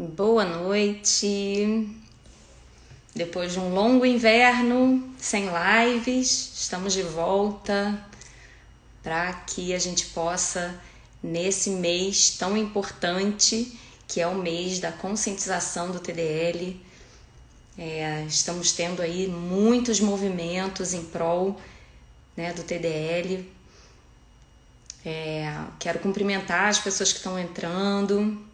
Boa noite. Depois de um longo inverno, sem lives, estamos de volta para que a gente possa, nesse mês tão importante, que é o mês da conscientização do TDL, estamos tendo aí muitos movimentos em prol, do TDL. Quero cumprimentar as pessoas que estão entrando,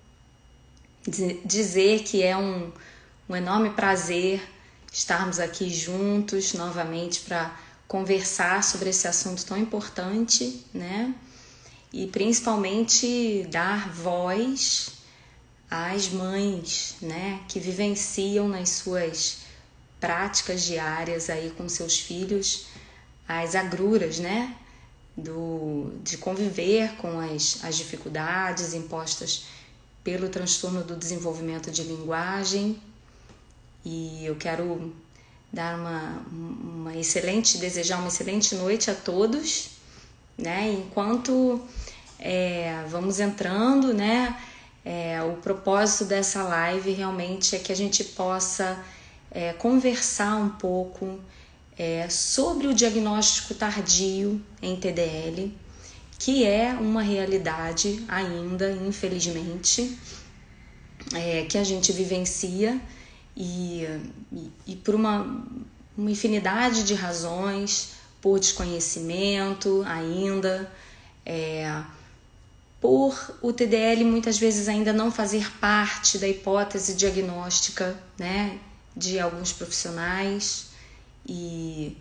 dizer que é um enorme prazer estarmos aqui juntos novamente para conversar sobre esse assunto tão importante, né? E principalmente dar voz às mães, né, que vivenciam nas suas práticas diárias aí com seus filhos as agruras, né, de conviver com as dificuldades impostas pelo transtorno do desenvolvimento de linguagem. E eu quero dar desejar uma excelente noite a todos, né? Enquanto vamos entrando, né? O propósito dessa live realmente é que a gente possa conversar um pouco sobre o diagnóstico tardio em TDL, que é uma realidade ainda, infelizmente, que a gente vivencia e por uma infinidade de razões, por desconhecimento ainda, por o TDL muitas vezes ainda não fazer parte da hipótese diagnóstica, né, de alguns profissionais e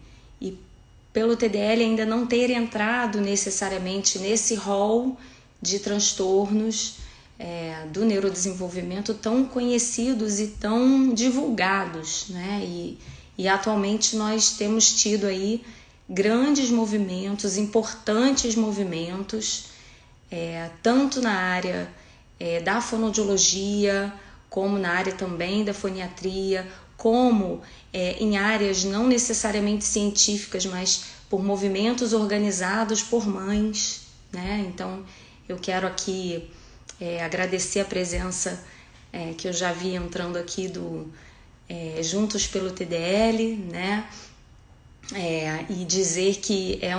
pelo TDL ainda não ter entrado necessariamente nesse rol de transtornos do neurodesenvolvimento tão conhecidos e tão divulgados, né? E atualmente nós temos tido aí grandes movimentos, importantes movimentos, tanto na área da fonoaudiologia, como na área também da foniatria, como em áreas não necessariamente científicas, mas por movimentos organizados por mães, né? Então, eu quero aqui agradecer a presença que eu já vi entrando aqui do Juntos pelo TDL, né? E dizer que é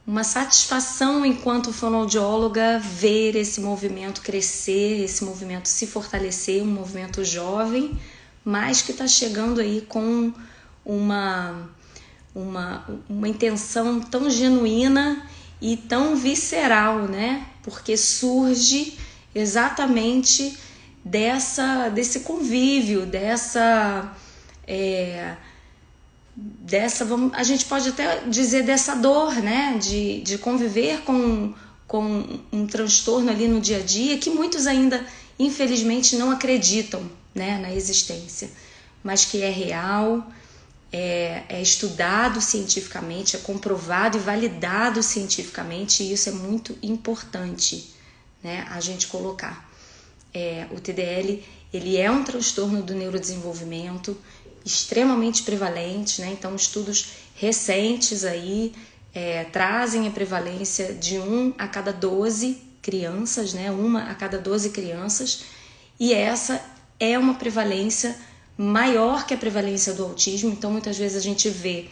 uma satisfação enquanto fonoaudióloga ver esse movimento crescer, esse movimento se fortalecer, um movimento jovem, mas que está chegando aí com uma intenção tão genuína e tão visceral, né? Porque surge exatamente desse convívio, a gente pode até dizer dessa dor, né, de conviver com um transtorno ali no dia a dia, que muitos ainda, infelizmente, não acreditam, né, na existência, mas que é real, é estudado cientificamente, é comprovado e validado cientificamente, e isso é muito importante, né, a gente colocar. O TDL, ele é um transtorno do neurodesenvolvimento extremamente prevalente, né? Então estudos recentes aí trazem a prevalência de 1 a cada 12 crianças, né? 1 a cada 12 crianças, e essa é uma prevalência maior que a prevalência do autismo. Então muitas vezes a gente vê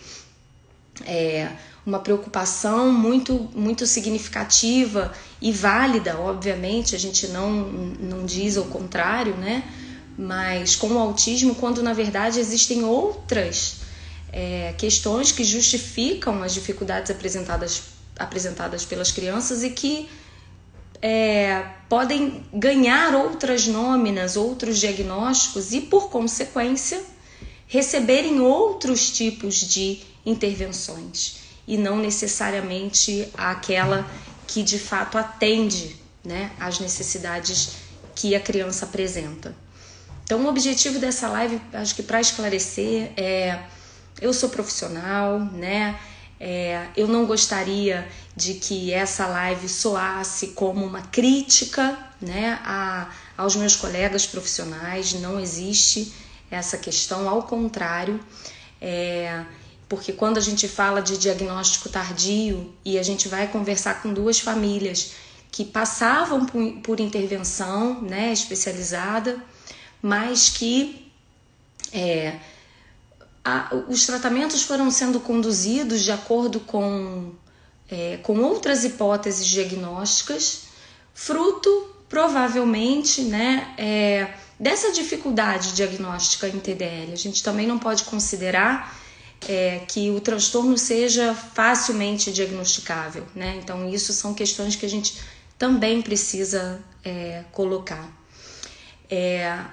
uma preocupação muito, muito significativa e válida, obviamente, a gente não diz o contrário, né? Mas com o autismo, quando na verdade existem outras questões que justificam as dificuldades apresentadas pelas crianças e que podem ganhar outras nóminas, outros diagnósticos e, por consequência, receberem outros tipos de intervenções e não necessariamente aquela que de fato atende, né, às necessidades que a criança apresenta. Então, o objetivo dessa live, acho que para esclarecer, eu sou profissional, né? Eu não gostaria de que essa live soasse como uma crítica, né, aos meus colegas profissionais. Não existe essa questão, ao contrário, porque quando a gente fala de diagnóstico tardio e a gente vai conversar com duas famílias que passavam por intervenção, né, especializada, mas que os tratamentos foram sendo conduzidos de acordo com outras hipóteses diagnósticas, fruto, provavelmente, né, dessa dificuldade diagnóstica em TDL. A gente também não pode considerar que o transtorno seja facilmente diagnosticável, né? Então, isso são questões que a gente também precisa colocar.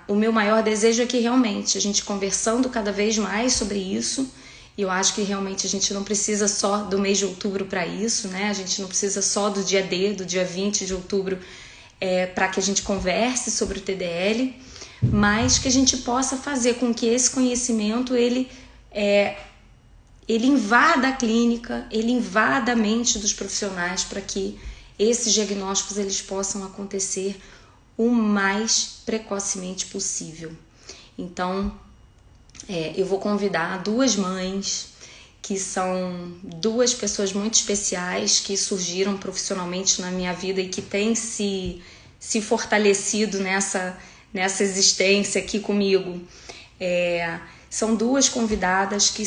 O meu maior desejo é que realmente a gente conversando cada vez mais sobre isso, e eu acho que realmente a gente não precisa só do mês de outubro para isso, né? A gente não precisa só do dia D, do dia 20 de outubro, para que a gente converse sobre o TDL, mas que a gente possa fazer com que esse conhecimento ele invada a clínica, ele invada a mente dos profissionais para que esses diagnósticos eles possam acontecer o mais precocemente possível. Então, eu vou convidar duas mães, que são duas pessoas muito especiais, que surgiram profissionalmente na minha vida e que têm se fortalecido nessa existência aqui comigo. São duas convidadas que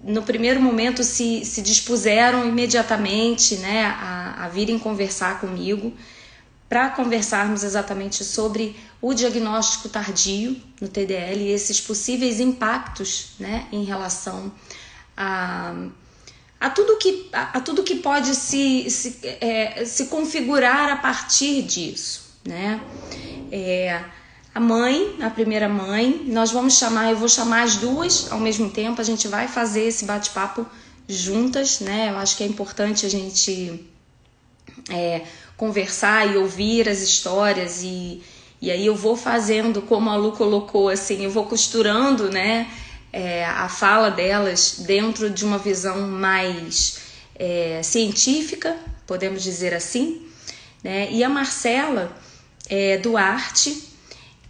no primeiro momento se dispuseram imediatamente, né, a virem conversar comigo para conversarmos exatamente sobre o diagnóstico tardio no TDL e esses possíveis impactos, né, em relação a tudo que pode se configurar a partir disso, né? A primeira mãe, eu vou chamar as duas ao mesmo tempo, a gente vai fazer esse bate-papo juntas, né? Eu acho que é importante a gente conversar e ouvir as histórias e aí eu vou fazendo, como a Lu colocou, assim, eu vou costurando, né, a fala delas dentro de uma visão mais científica, podemos dizer assim, né? E a Marcela Duarte,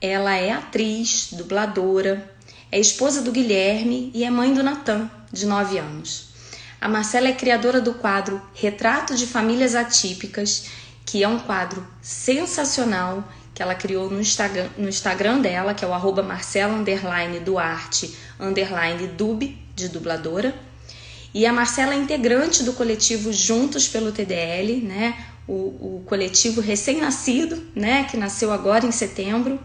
ela é atriz, dubladora, é esposa do Guilherme e é mãe do Natan, de 9 anos. A Marcela é criadora do quadro Retrato de Famílias Atípicas, que é um quadro sensacional que ela criou no Instagram dela, que é o @Marcela_Duarte_dub, de dubladora. E a Marcela é integrante do coletivo Juntos pelo TDL, né? O coletivo recém-nascido, né? Que nasceu agora em setembro,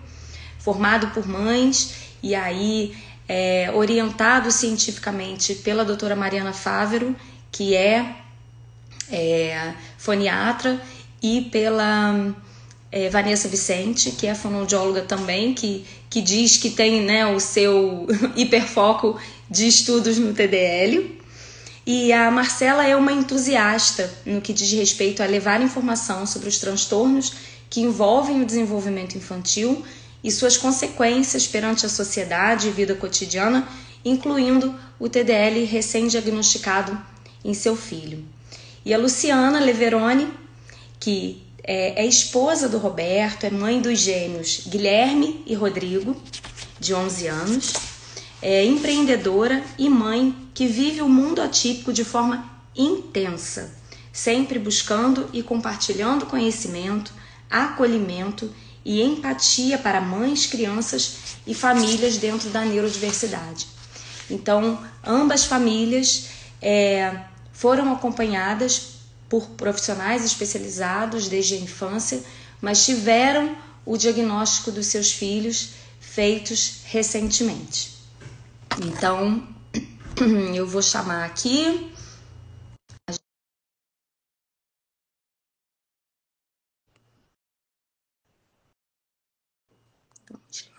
formado por mães e aí orientado cientificamente pela doutora Mariana Fávero, que é foniatra, e pela Vanessa Vicente, que é fonoaudióloga também, que diz que tem, né, o seu hiperfoco de estudos no TDL. E a Marcela é uma entusiasta no que diz respeito a levar informação sobre os transtornos que envolvem o desenvolvimento infantil e suas consequências perante a sociedade e vida cotidiana, incluindo o TDL recém-diagnosticado em seu filho. E a Luciana Leveroni, que é esposa do Roberto, é mãe dos gêmeos Guilherme e Rodrigo, de 11 anos, é empreendedora e mãe que vive o mundo atípico de forma intensa, sempre buscando e compartilhando conhecimento, acolhimento e empatia para mães, crianças e famílias dentro da neurodiversidade. Então, ambas famílias foram acompanhadas por profissionais especializados desde a infância, mas tiveram o diagnóstico dos seus filhos feitos recentemente. Então, eu vou chamar aqui. Vamos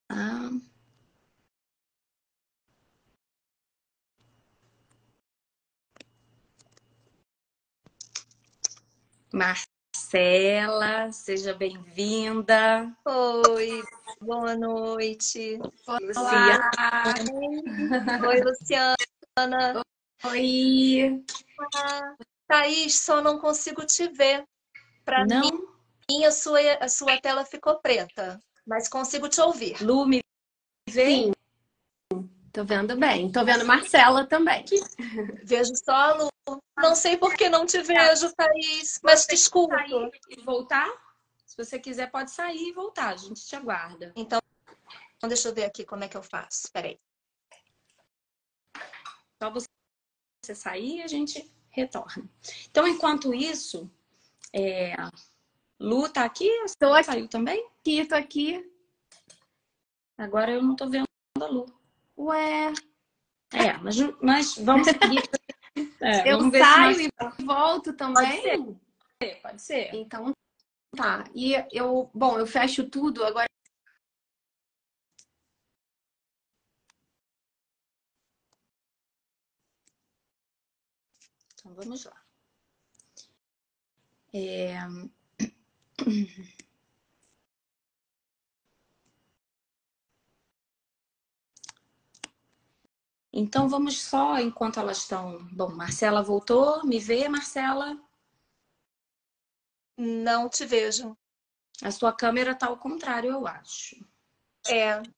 lá. Marcela, seja bem-vinda. Oi, boa noite. Luciana. Oi, Luciana. Oi. Thaís, só não consigo te ver. Para mim, Não? a sua tela ficou preta, mas consigo te ouvir. Lu, me vê? Sim. Tô vendo bem. Tô vendo Marcela também. Vejo só a Lu. Não sei por que não te vejo, Thaís, mas te escuto. Sair e voltar? Se você quiser, pode sair e voltar. A gente te aguarda. Então, deixa eu ver aqui como é que eu faço. Peraí. Só você sair e a gente retorna. Então, enquanto isso, Lu tá aqui? Tô aqui. Saiu também? Tô aqui. Agora eu não tô vendo a Lu. Ué. Mas vamos seguir. Eu vamos ver saio se e volto também? Pode ser. Então, tá. E eu fecho tudo agora. Então, vamos lá. Então, vamos só, enquanto elas estão... Bom, Marcela voltou. Me vê, Marcela? Não te vejo. A sua câmera tá ao contrário, eu acho.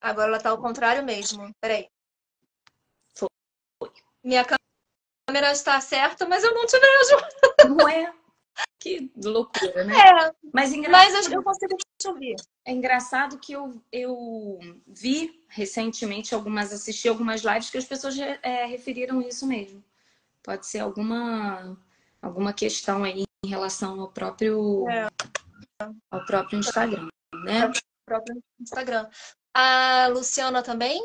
Agora ela tá ao contrário mesmo. Peraí. Foi. Minha câmera está certa, mas eu não te vejo. Não é? Que loucura, né? Mas eu consigo te ouvir. É engraçado que eu vi recentemente assisti algumas lives que as pessoas referiram isso mesmo. Pode ser alguma questão aí em relação ao próprio Instagram, né? Ao próprio Instagram. A Luciana também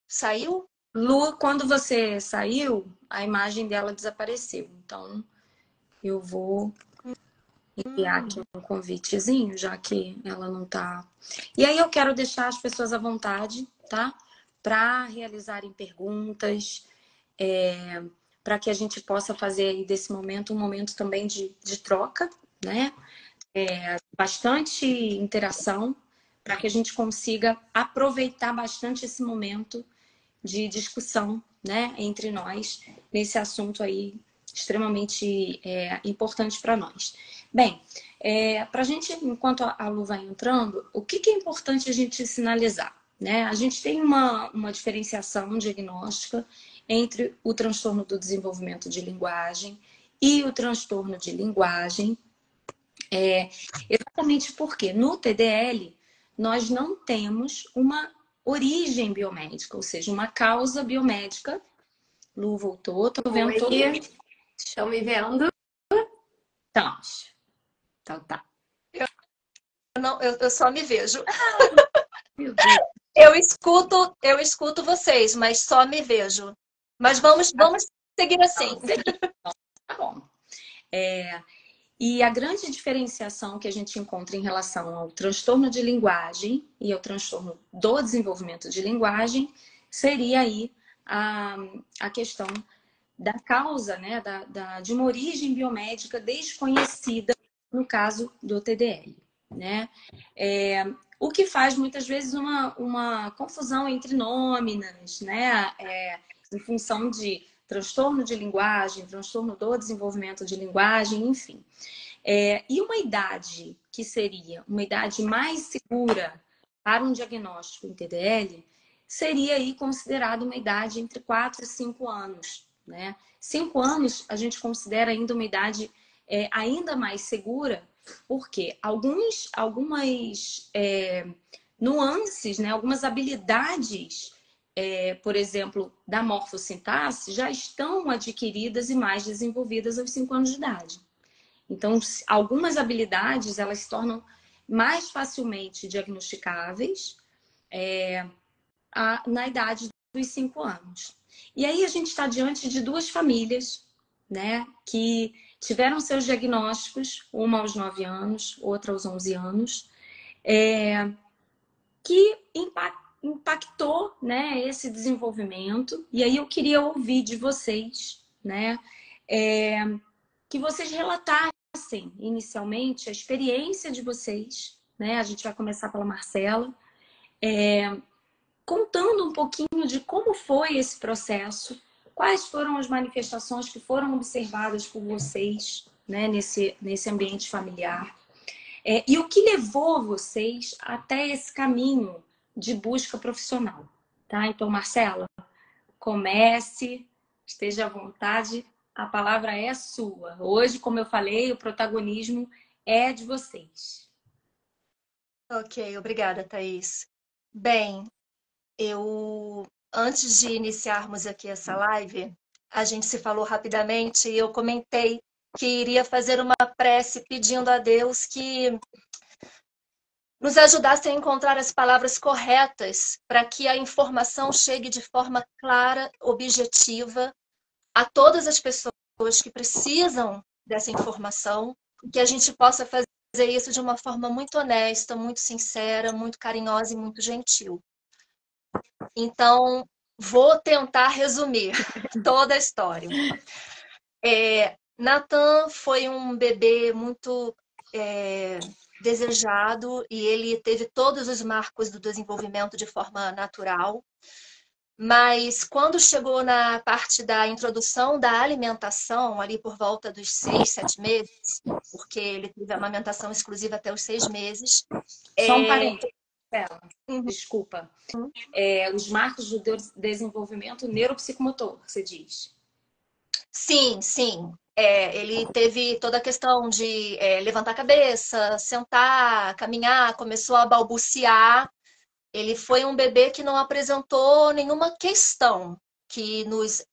saiu? Lu, quando você saiu, a imagem dela desapareceu. Então, eu vou enviar aqui um convitezinho, já que ela não tá. E aí eu quero deixar as pessoas à vontade, tá? Para realizarem perguntas, para que a gente possa fazer aí desse momento um momento também de troca, né? Bastante interação, para que a gente consiga aproveitar bastante esse momento de discussão, né, entre nós, nesse assunto aí extremamente importante para nós. Bem, para a gente, enquanto a Lu vai entrando, o que é importante a gente sinalizar? Né? A gente tem uma diferenciação diagnóstica entre o transtorno do desenvolvimento de linguagem e o transtorno de linguagem, exatamente porque no TDL nós não temos uma origem biomédica, ou seja, uma causa biomédica. Lu voltou, tô vendo Oi. todo mundo. Estão me vendo? Estamos. Então tá. Eu só me vejo. Meu Deus. Eu escuto vocês, mas só me vejo. Mas vamos seguir assim. Tá bom. E a grande diferenciação que a gente encontra em relação ao transtorno de linguagem e ao transtorno do desenvolvimento de linguagem seria aí a questão da causa, né, de uma origem biomédica desconhecida no caso do TDL, né? O que faz muitas vezes uma confusão entre nôminas, né? Em função de transtorno de linguagem, transtorno do desenvolvimento de linguagem, enfim. E uma idade que seria uma idade mais segura para um diagnóstico em TDL seria aí considerada uma idade entre 4 e 5 anos, né? 5 anos a gente considera ainda uma idade ainda mais segura, porque algumas nuances, né? Algumas habilidades, por exemplo, da morfossintaxe já estão adquiridas e mais desenvolvidas aos 5 anos de idade. Então, algumas habilidades elas se tornam mais facilmente diagnosticáveis na idade dos 5 anos. E aí a gente está diante de duas famílias, né, que tiveram seus diagnósticos, uma aos 9 anos, outra aos 11 anos, que impactou, né, esse desenvolvimento. E aí eu queria ouvir de vocês, né, que vocês relatassem inicialmente a experiência de vocês, né? A gente vai começar pela Marcela, contando um pouquinho de como foi esse processo, quais foram as manifestações que foram observadas por vocês, né, nesse ambiente familiar, e o que levou vocês até esse caminho de busca profissional, tá? Então, Marcela, comece, esteja à vontade, a palavra é sua. Hoje, como eu falei, o protagonismo é de vocês. Ok, obrigada, Thaís. Bem, antes de iniciarmos aqui essa live, a gente se falou rapidamente e eu comentei que iria fazer uma prece pedindo a Deus que nos ajudasse a encontrar as palavras corretas para que a informação chegue de forma clara, objetiva, a todas as pessoas que precisam dessa informação, e que a gente possa fazer isso de uma forma muito honesta, muito sincera, muito carinhosa e muito gentil. Então, vou tentar resumir toda a história. Nathan foi um bebê muito desejado e ele teve todos os marcos do desenvolvimento de forma natural. Mas quando chegou na parte da introdução da alimentação, ali por volta dos 6, 7 meses, porque ele teve amamentação exclusiva até os 6 meses. Só um parênteses, desculpa. Os marcos do desenvolvimento neuropsicomotor, você diz? Sim, sim. Ele teve toda a questão de levantar a cabeça, sentar, caminhar, começou a balbuciar. Ele foi um bebê que não apresentou nenhuma questão que nos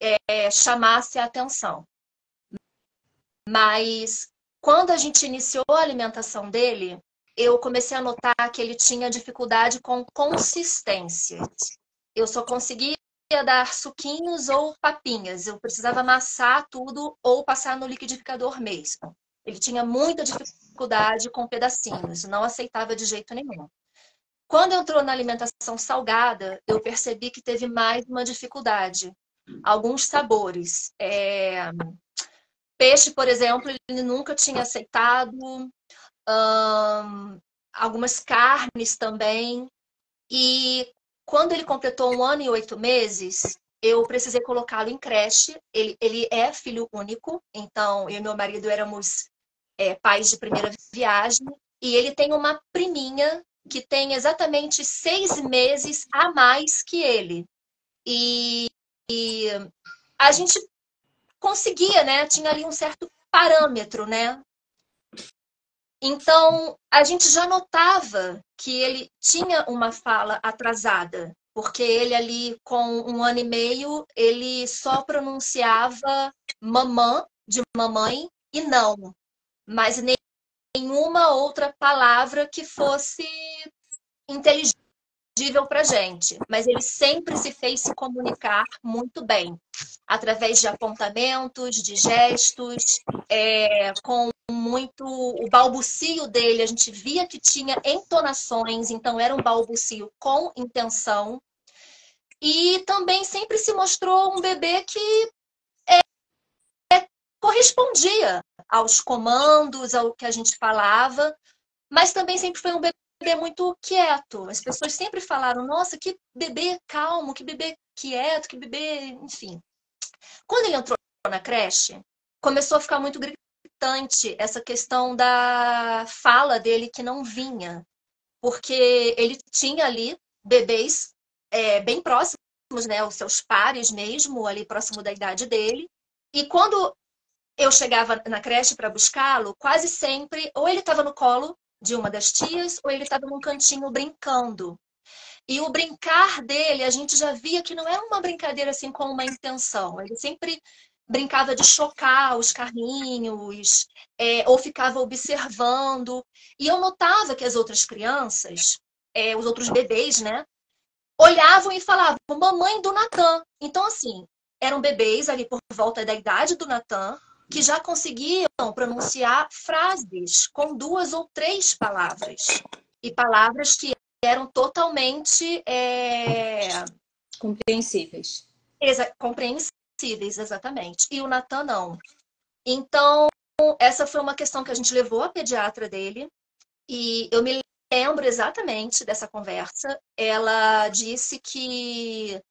chamasse a atenção. Mas quando a gente iniciou a alimentação dele, eu comecei a notar que ele tinha dificuldade com consistência. Eu só conseguia dar suquinhos ou papinhas. Eu precisava amassar tudo ou passar no liquidificador mesmo. Ele tinha muita dificuldade com pedacinhos, não aceitava de jeito nenhum. Quando entrou na alimentação salgada, eu percebi que teve mais uma dificuldade. Alguns sabores. Peixe, por exemplo, ele nunca tinha aceitado. Algumas carnes também. E quando ele completou 1 ano e 8 meses, eu precisei colocá-lo em creche. Ele é filho único, então eu e meu marido éramos pais de primeira viagem. E ele tem uma priminha que tem exatamente 6 meses a mais que ele. E a gente conseguia, né? Tinha ali um certo parâmetro, né? Então, a gente já notava que ele tinha uma fala atrasada, porque ele ali, com 1 ano e meio, ele só pronunciava mamã, de mamãe, e não. Mas nenhuma outra palavra que fosse inteligível para a gente. Mas ele sempre se fez se comunicar muito bem, através de apontamentos, de gestos, com muito o balbucio dele. A gente via que tinha entonações, então era um balbucio com intenção. E também sempre se mostrou um bebê que correspondia aos comandos, ao que a gente falava, mas também sempre foi um bebê muito quieto. As pessoas sempre falaram, nossa, que bebê calmo, que bebê quieto, que bebê... Enfim. Quando ele entrou na creche, começou a ficar muito gritante essa questão da fala dele que não vinha. Porque ele tinha ali bebês bem próximos, né? Os seus pares mesmo, ali próximo da idade dele. E quando eu chegava na creche para buscá-lo, quase sempre, ou ele estava no colo de uma das tias, ou ele estava num cantinho brincando. E o brincar dele, a gente já via que não era uma brincadeira assim com uma intenção. Ele sempre brincava de chocar os carrinhos, ou ficava observando. E eu notava que as outras crianças, os outros bebês, né, olhavam e falavam, mamãe do Natan. Então, assim, eram bebês ali por volta da idade do Natan, que já conseguiam pronunciar frases com 2 ou 3 palavras. E palavras que eram totalmente compreensíveis. Compreensíveis, exatamente. E o Natan não. Então, essa foi uma questão que a gente levou à pediatra dele. E eu me lembro exatamente dessa conversa. Ela disse que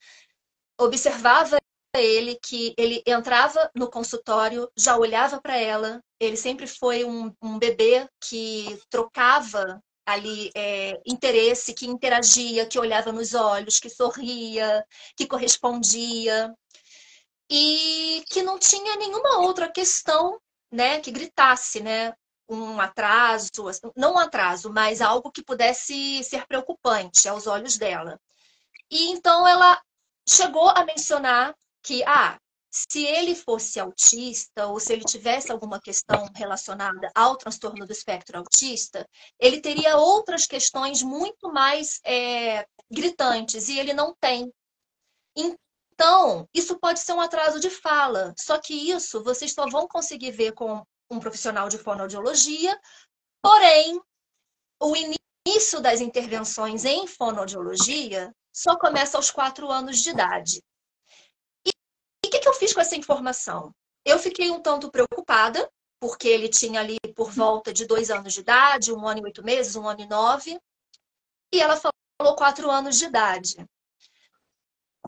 observava ele, que ele entrava no consultório, já olhava para ela. Ele sempre foi um bebê que trocava ali interesse, que interagia, que olhava nos olhos, que sorria, que correspondia e que não tinha nenhuma outra questão, né, que gritasse, né, um atraso, não um atraso, mas algo que pudesse ser preocupante aos olhos dela. E então ela chegou a mencionar que, se ele fosse autista ou se ele tivesse alguma questão relacionada ao transtorno do espectro autista, ele teria outras questões muito mais gritantes e ele não tem. Então, isso pode ser um atraso de fala, só que isso vocês só vão conseguir ver com um profissional de fonoaudiologia, porém, o início das intervenções em fonoaudiologia só começa aos 4 anos de idade. E o que eu fiz com essa informação? Eu fiquei um tanto preocupada, porque ele tinha ali por volta de 2 anos de idade, 1 ano e 8 meses, 1 ano e 9, e ela falou 4 anos de idade.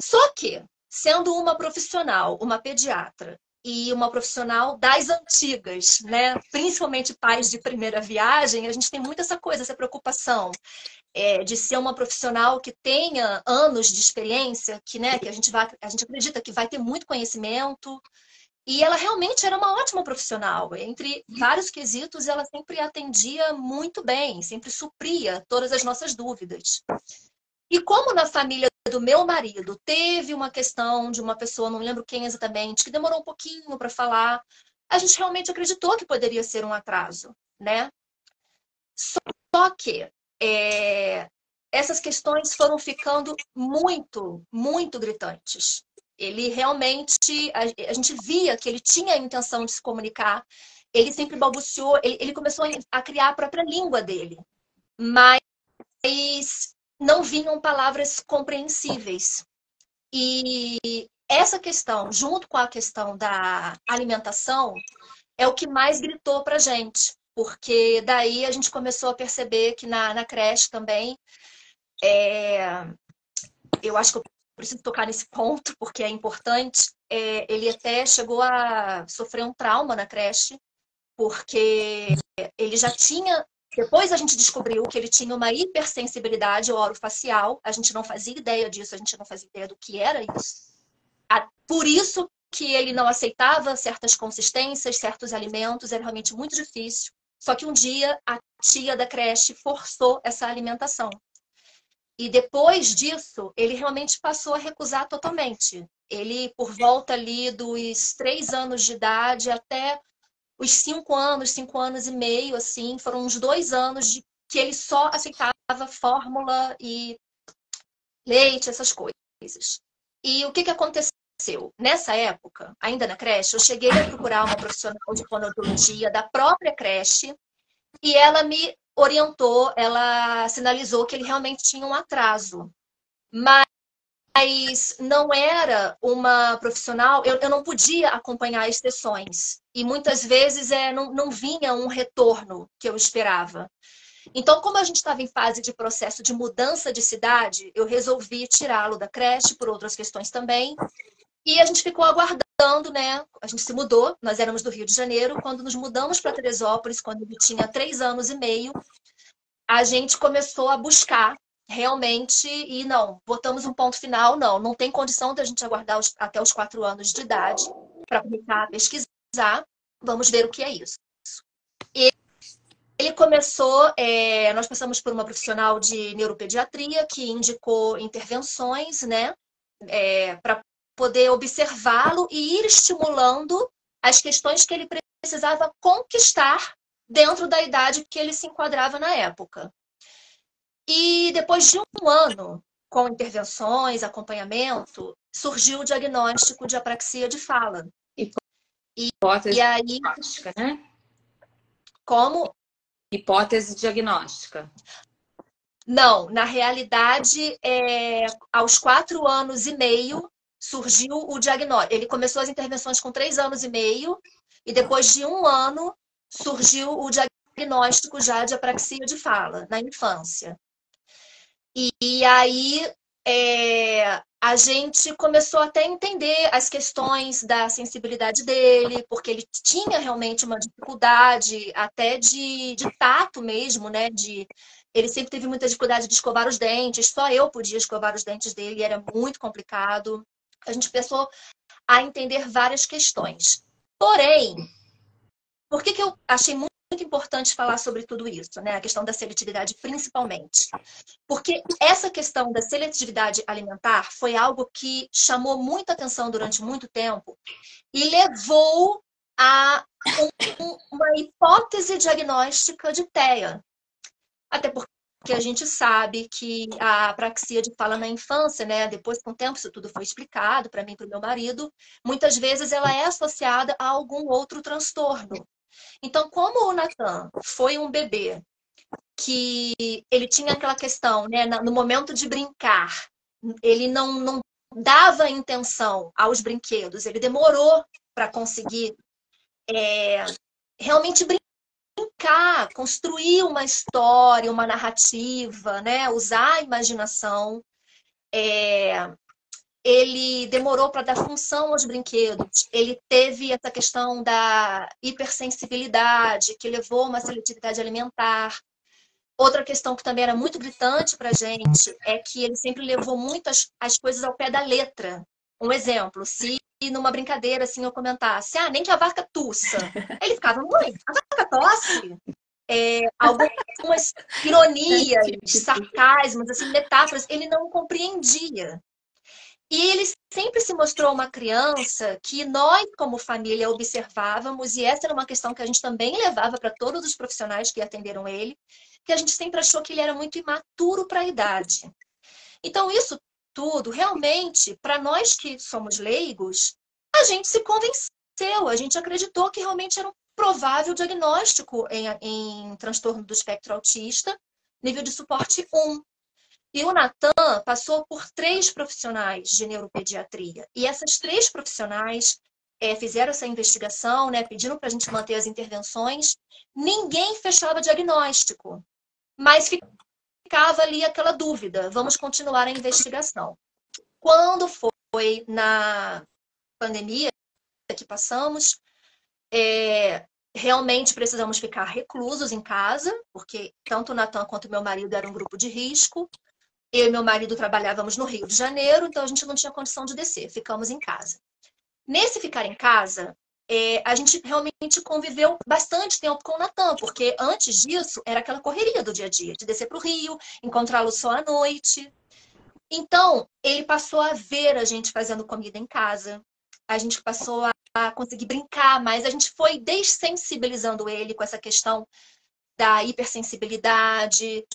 Só que, sendo uma profissional, uma pediatra, e uma profissional das antigas, né? Principalmente pais de primeira viagem, a gente tem muito essa coisa, essa preocupação de ser uma profissional que tenha anos de experiência, que, né, que a gente acredita que vai ter muito conhecimento. E ela realmente era uma ótima profissional. Entre vários quesitos, ela sempre atendia muito bem, sempre supria todas as nossas dúvidas. E como na família do meu marido teve uma questão de uma pessoa, não lembro quem exatamente, que demorou um pouquinho para falar, a gente realmente acreditou que poderia ser um atraso, né? Só que essas questões foram ficando muito, muito gritantes. Ele realmente, a gente via que ele tinha a intenção de se comunicar, ele sempre balbuciou, ele começou a criar a própria língua dele, mas não vinham palavras compreensíveis. E essa questão, junto com a questão da alimentação, é o que mais gritou pra gente. Porque daí a gente começou a perceber que na creche também, eu acho que eu preciso tocar nesse ponto, porque é importante, ele até chegou a sofrer um trauma na creche, porque ele já tinha. Depois a gente descobriu que ele tinha uma hipersensibilidade orofacial. A gente não fazia ideia disso, a gente não fazia ideia do que era isso. Por isso que ele não aceitava certas consistências, certos alimentos, era realmente muito difícil. Só que um dia a tia da creche forçou essa alimentação. E depois disso, ele realmente passou a recusar totalmente. Ele, por volta ali dos 3 anos de idade até os 5 anos e meio, assim, foram uns 2 anos de que ele só aceitava fórmula e leite, essas coisas. E o que aconteceu? Nessa época, ainda na creche, eu cheguei a procurar uma profissional de fonoaudiologia da própria creche e ela me orientou, ela sinalizou que ele realmente tinha um atraso. Mas não era uma profissional, eu não podia acompanhar as sessões. E muitas vezes não vinha um retorno que eu esperava. Então, como a gente estava em fase de processo de mudança de cidade, eu resolvi tirá-lo da creche, por outras questões também. E a gente ficou aguardando, né? A gente se mudou, nós éramos do Rio de Janeiro. Quando nos mudamos para Teresópolis, quando ele tinha 3 anos e meio, a gente começou a buscar realmente e não, botamos um ponto final, não tem condição da gente aguardar até os 4 anos de idade para começar a pesquisar. Vamos ver o que é isso. Ele começou, nós passamos por uma profissional de neuropediatria que indicou intervenções, né, para poder observá-lo e ir estimulando as questões que ele precisava conquistar dentro da idade que ele se enquadrava na época. E depois de 1 ano, com intervenções, acompanhamento, surgiu o diagnóstico de apraxia de fala. Hipótese diagnóstica, né? Como? Hipótese diagnóstica. Não, na realidade, aos 4 anos e meio, surgiu o diagnóstico. Ele começou as intervenções com 3 anos e meio, e depois de 1 ano, surgiu o diagnóstico já de apraxia de fala, na infância. E aí a gente começou até a entender as questões da sensibilidade dele, porque ele tinha realmente uma dificuldade até de tato mesmo, né? De Ele sempre teve muita dificuldade de escovar os dentes, só eu podia escovar os dentes dele, era muito complicado. A gente começou a entender várias questões. Porém, por que eu achei muito importante falar sobre tudo isso, né? A questão da seletividade, principalmente. Porque essa questão da seletividade alimentar foi algo que chamou muita atenção durante muito tempo e levou a uma hipótese diagnóstica de TEA. Até porque a gente sabe que a apraxia de fala na infância, né? Depois, com o tempo, isso tudo foi explicado para mim e para o meu marido. Muitas vezes ela é associada a algum outro transtorno. Então, como o Natan foi um bebê que ele tinha aquela questão, né? No momento de brincar, ele não dava intenção aos brinquedos, ele demorou para conseguir realmente brincar, construir uma história, uma narrativa, né? Usar a imaginação. Ele demorou para dar função aos brinquedos. Ele teve essa questão da hipersensibilidade, que levou a uma seletividade alimentar. Outra questão que também era muito gritante para a gente é que ele sempre levou muito as coisas ao pé da letra. Um exemplo, se numa brincadeira assim eu comentasse, nem que a vaca tussa. Ele ficava, mãe, a vaca tosse? Algumas ironias, sarcasmos, assim, metáforas, ele não compreendia. E ele sempre se mostrou uma criança que nós, como família, observávamos, e essa era uma questão que a gente também levava para todos os profissionais que atenderam ele, que a gente sempre achou que ele era muito imaturo para a idade. Então, isso tudo, realmente, para nós que somos leigos, a gente se convenceu, a gente acreditou que realmente era um provável diagnóstico em transtorno do espectro autista, nível de suporte 1. E o Natan passou por 3 profissionais de neuropediatria. E essas 3 profissionais fizeram essa investigação, né, pediram para a gente manter as intervenções. Ninguém fechava diagnóstico, mas ficava ali aquela dúvida. Vamos continuar a investigação. Quando foi na pandemia que passamos, realmente precisamos ficar reclusos em casa, porque tanto o Natan quanto o meu marido eram um grupo de risco. Eu e meu marido trabalhávamos no Rio de Janeiro, então a gente não tinha condição de descer, ficamos em casa. Nesse ficar em casa, a gente realmente conviveu bastante tempo com o Natan, porque antes disso era aquela correria do dia a dia, de descer para o Rio, encontrá-lo só à noite. Então, ele passou a ver a gente fazendo comida em casa, a gente passou a conseguir brincar, mas a gente foi dessensibilizando ele com essa questão da hipersensibilidade,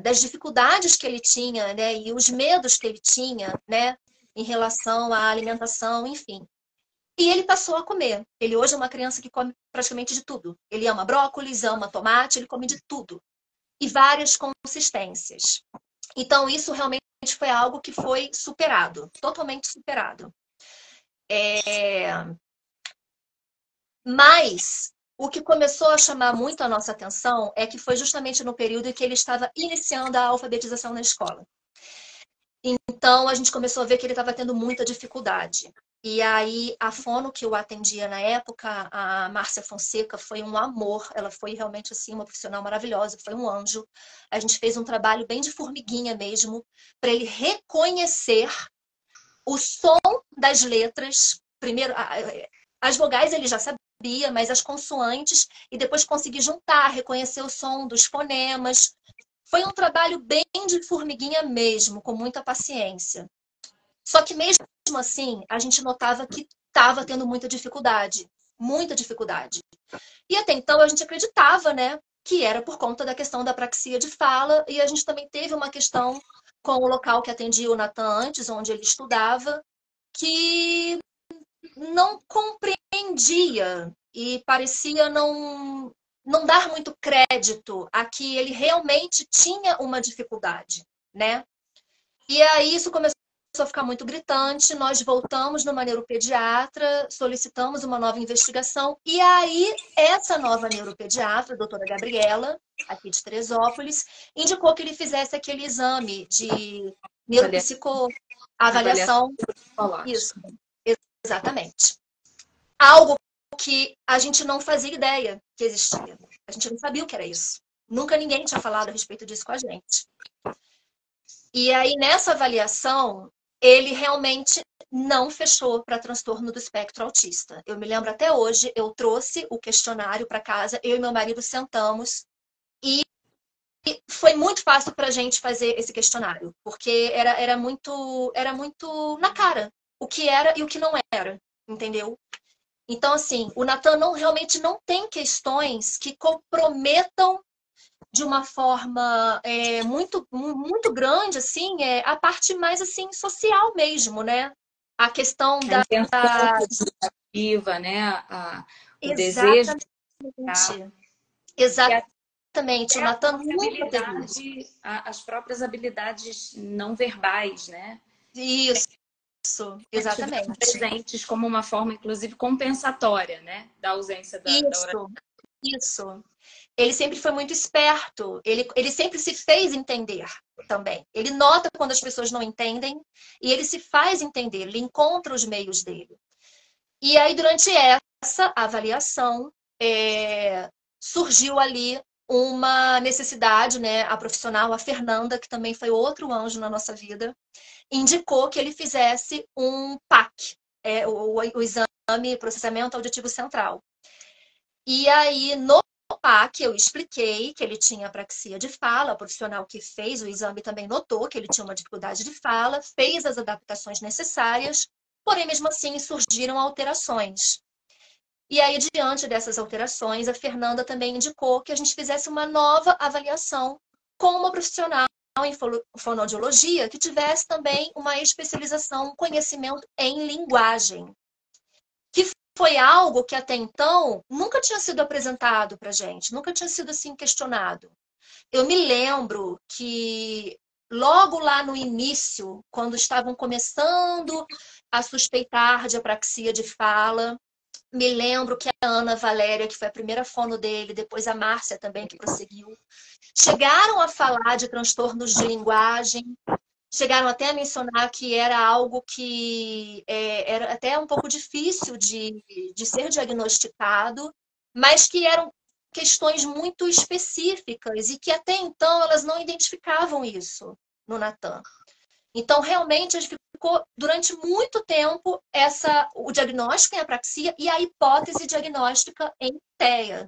das dificuldades que ele tinha, né, e os medos que ele tinha, né, em relação à alimentação, enfim. E ele passou a comer. Ele hoje é uma criança que come praticamente de tudo. Ele ama brócolis, ama tomate, ele come de tudo. E várias consistências. Então, isso realmente foi algo que foi superado, totalmente superado. Mas o que começou a chamar muito a nossa atenção é que foi justamente no período em que ele estava iniciando a alfabetização na escola. Então, a gente começou a ver que ele estava tendo muita dificuldade. E aí, a fono que eu atendia na época, a Márcia Fonseca, foi um amor. Ela foi realmente, assim, uma profissional maravilhosa, foi um anjo. A gente fez um trabalho bem de formiguinha mesmo, para ele reconhecer o som das letras. Primeiro, as vogais ele já sabia, mas as consoantes, e depois conseguir juntar, reconhecer o som dos fonemas. Foi um trabalho bem de formiguinha mesmo, com muita paciência. Só que mesmo assim, a gente notava que estava tendo muita dificuldade. Muita dificuldade. E até então a gente acreditava, né, que era por conta da questão da apraxia de fala, e a gente também teve uma questão com o local que atendia o Natan antes, onde ele estudava, que não compreendia e parecia não dar muito crédito a que ele realmente tinha uma dificuldade, né? E aí isso começou a ficar muito gritante, nós voltamos no neuropediatra, solicitamos uma nova investigação, e aí essa nova neuropediatra, a doutora Gabriela, aqui de Teresópolis, indicou que ele fizesse aquele exame de avaliação. Isso, exatamente. Algo que a gente não fazia ideia que existia. A gente não sabia o que era isso, Nunca ninguém tinha falado a respeito disso com a gente. E aí, nessa avaliação, ele realmente não fechou para transtorno do espectro autista. Eu me lembro até hoje, eu trouxe o questionário para casa, eu e meu marido sentamos e foi muito fácil para a gente fazer esse questionário, porque era muito na cara o que era e o que não era, entendeu? Então, assim, o Natan realmente não tem questões que comprometam de uma forma muito grande, assim, a parte mais assim social mesmo, né? A questão A da intenção positiva, né? O desejo de estar. exatamente. O É a Natan própria nunca teve isso. habilidade, as próprias habilidades não verbais, né? Isso, exatamente. Presentes como uma forma, inclusive, compensatória, né? Da ausência da oração. Isso. Ele sempre foi muito esperto. Ele sempre se fez entender também. Ele nota quando as pessoas não entendem e ele se faz entender. Ele encontra os meios dele. E aí, durante essa avaliação, surgiu ali uma necessidade, né? A profissional, a Fernanda, que também foi outro anjo na nossa vida, indicou que ele fizesse um PAC, o exame processamento auditivo central. E aí, no PAC, eu expliquei que ele tinha apraxia de fala, o profissional que fez o exame também notou que ele tinha uma dificuldade de fala, fez as adaptações necessárias, porém, mesmo assim, surgiram alterações. E aí, diante dessas alterações, a Fernanda também indicou que a gente fizesse uma nova avaliação com uma profissional em fonoaudiologia que tivesse também uma especialização, um conhecimento em linguagem. Que foi algo que até então nunca tinha sido apresentado para gente, nunca tinha sido assim questionado. Eu me lembro que logo lá no início, quando estavam começando a suspeitar de apraxia de fala, me lembro que a Ana Valéria, que foi a primeira fono dele, depois a Márcia também, que prosseguiu, chegaram a falar de transtornos de linguagem, chegaram até a mencionar que era algo que era até um pouco difícil de ser diagnosticado, mas que eram questões muito específicas e que até então elas não identificavam isso no Natan. Então, realmente, a gente ficou durante muito tempo o diagnóstico em apraxia e a hipótese diagnóstica em TEA.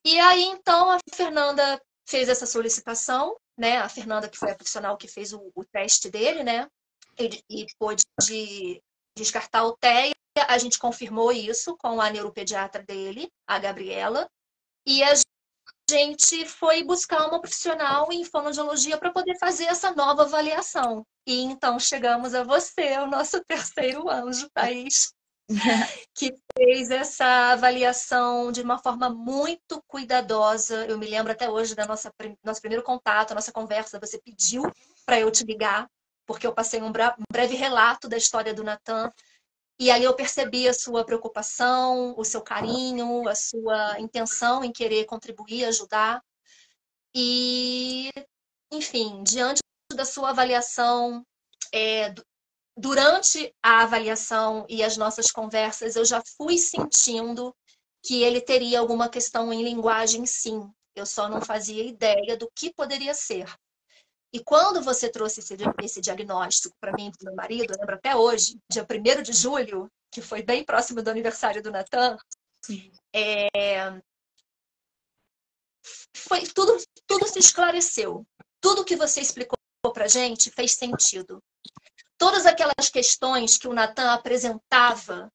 E aí, então, a Fernanda fez essa solicitação, né? A Fernanda, que foi a profissional que fez o teste dele, né? E pôde descartar o TEA. A gente confirmou isso com a neuropediatra dele, a Gabriela. E a gente foi buscar uma profissional em fonoaudiologia para poder fazer essa nova avaliação. E então chegamos a você, o nosso terceiro anjo, Thaís, que fez essa avaliação de uma forma muito cuidadosa. Eu me lembro até hoje da nosso primeiro contato, a nossa conversa. Você pediu para eu te ligar, porque eu passei um breve relato da história do Natan. E aí eu percebi a sua preocupação, o seu carinho, a sua intenção em querer contribuir, ajudar. E, enfim, diante da sua avaliação, durante a avaliação e as nossas conversas, eu já fui sentindo que ele teria alguma questão em linguagem, sim. Eu só não fazia ideia do que poderia ser. E quando você trouxe esse diagnóstico para mim e para meu marido, eu lembro até hoje, dia 1º de julho, que foi bem próximo do aniversário do Natan, tudo se esclareceu. Tudo que você explicou para a gente fez sentido. Todas aquelas questões que o Natan apresentava,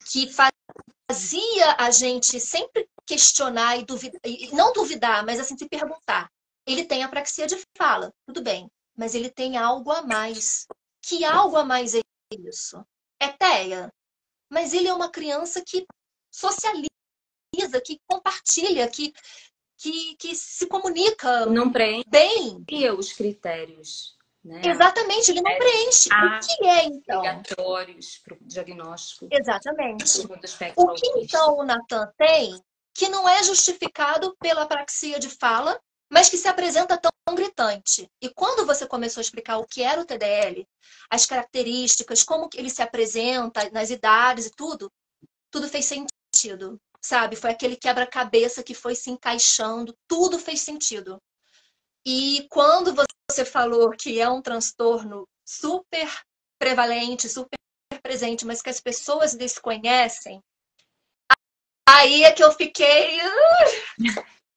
que fazia a gente sempre questionar e duvidar, e não duvidar, mas assim se perguntar. Ele tem apraxia de fala, tudo bem, mas ele tem algo a mais. Que algo a mais é isso? É TEA. Mas ele é uma criança que socializa, que compartilha, que se comunica não preenche bem. Os critérios, né? Exatamente, ele não preenche. O que é, então? Obrigatórios para o diagnóstico. Exatamente. Do espectro O que, autista. então, o Natan tem que não é justificado pela apraxia de fala, mas que se apresenta tão gritante. E quando você começou a explicar o que era o TDL, as características, como que ele se apresenta, nas idades e tudo fez sentido. sabe? Foi aquele quebra-cabeça que foi se encaixando, tudo fez sentido. E quando você falou que é um transtorno super prevalente, super presente, mas que as pessoas desconhecem, aí é que eu fiquei.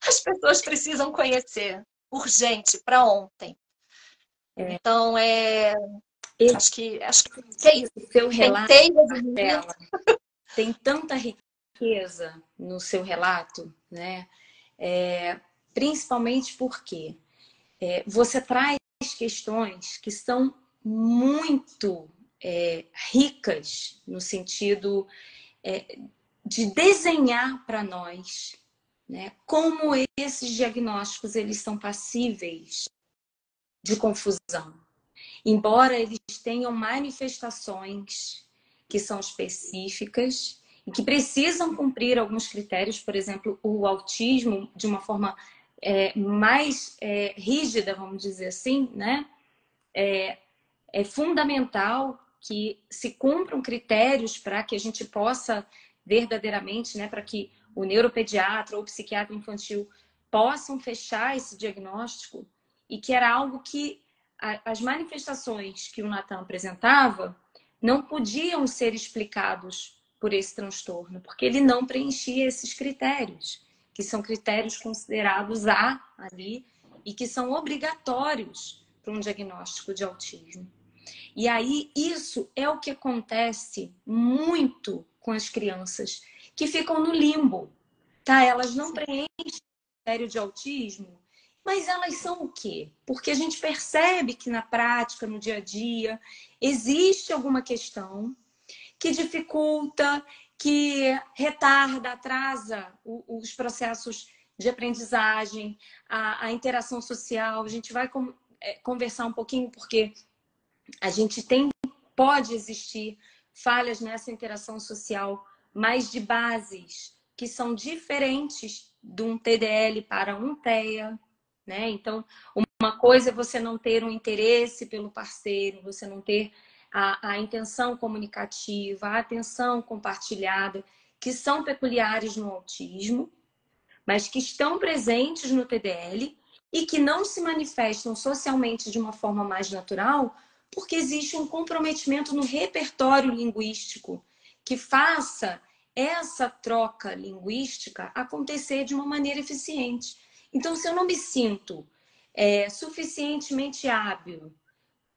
As pessoas precisam conhecer. Urgente, para ontem. Então, acho que é isso. O seu relato, Tentei resumir. Marcela, tem tanta riqueza no seu relato, né? Principalmente porque você traz questões que são muito ricas no sentido de desenhar para nós, né, como esses diagnósticos eles são passíveis de confusão. Embora eles tenham manifestações que são específicas e que precisam cumprir alguns critérios, por exemplo, o autismo, de uma forma mais rígida, vamos dizer assim, né? É fundamental que se cumpram critérios para que a gente possa verdadeiramente, né, para que o neuropediatra ou o psiquiatra infantil possam fechar esse diagnóstico, e que era algo que as manifestações que o Natan apresentava não podiam ser explicados por esse transtorno, porque ele não preenchia esses critérios, que são critérios considerados A ali e que são obrigatórios para um diagnóstico de autismo. E aí, isso é o que acontece muito com as crianças que ficam no limbo, tá? Elas não preenchem o critério de autismo, mas elas são o quê? Porque a gente percebe que na prática, no dia a dia, existe alguma questão que dificulta, que retarda, atrasa os processos de aprendizagem, a interação social. A gente vai conversar um pouquinho, porque a gente pode existir falhas nessa interação social, mas de bases que são diferentes de um TDL para um TEA, né? Então, uma coisa é você não ter um interesse pelo parceiro, você não ter a intenção comunicativa, a atenção compartilhada, que são peculiares no autismo, mas que estão presentes no TDL e que não se manifestam socialmente de uma forma mais natural, porque existe um comprometimento no repertório linguístico que faça essa troca linguística acontecer de uma maneira eficiente. Então, se eu não me sinto suficientemente hábil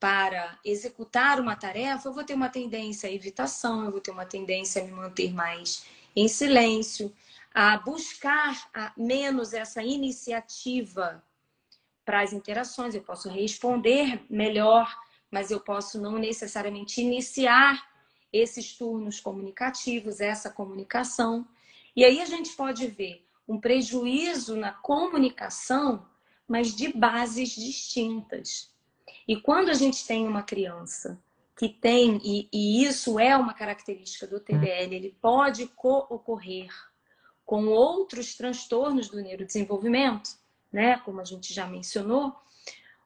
para executar uma tarefa, eu vou ter uma tendência à evitação, eu vou ter uma tendência a me manter mais em silêncio, a buscar menos essa iniciativa para as interações. Eu posso responder melhor, mas eu posso não necessariamente iniciar esses turnos comunicativos, essa comunicação. E aí a gente pode ver um prejuízo na comunicação, mas de bases distintas. E quando a gente tem uma criança que tem, e isso é uma característica do TDL, ele pode ocorrer com outros transtornos do neurodesenvolvimento, né? Como a gente já mencionou,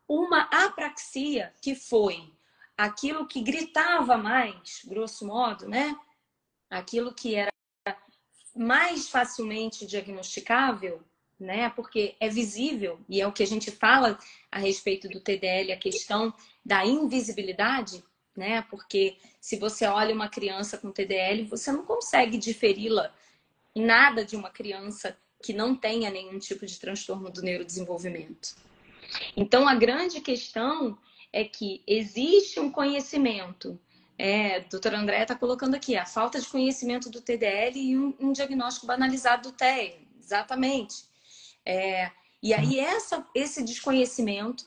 uma apraxia, que foi aquilo que gritava mais, grosso modo, né? Aquilo que era mais facilmente diagnosticável, né? Porque é visível, e é o que a gente fala a respeito do TDL, a questão da invisibilidade, né? Porque se você olha uma criança com TDL, você não consegue diferi-la em nada de uma criança que não tenha nenhum tipo de transtorno do neurodesenvolvimento. Então, a grande questão é que existe um conhecimento. A doutora Andréa está colocando aqui a falta de conhecimento do TDL e um diagnóstico banalizado do TEA. Exatamente. E aí, esse desconhecimento,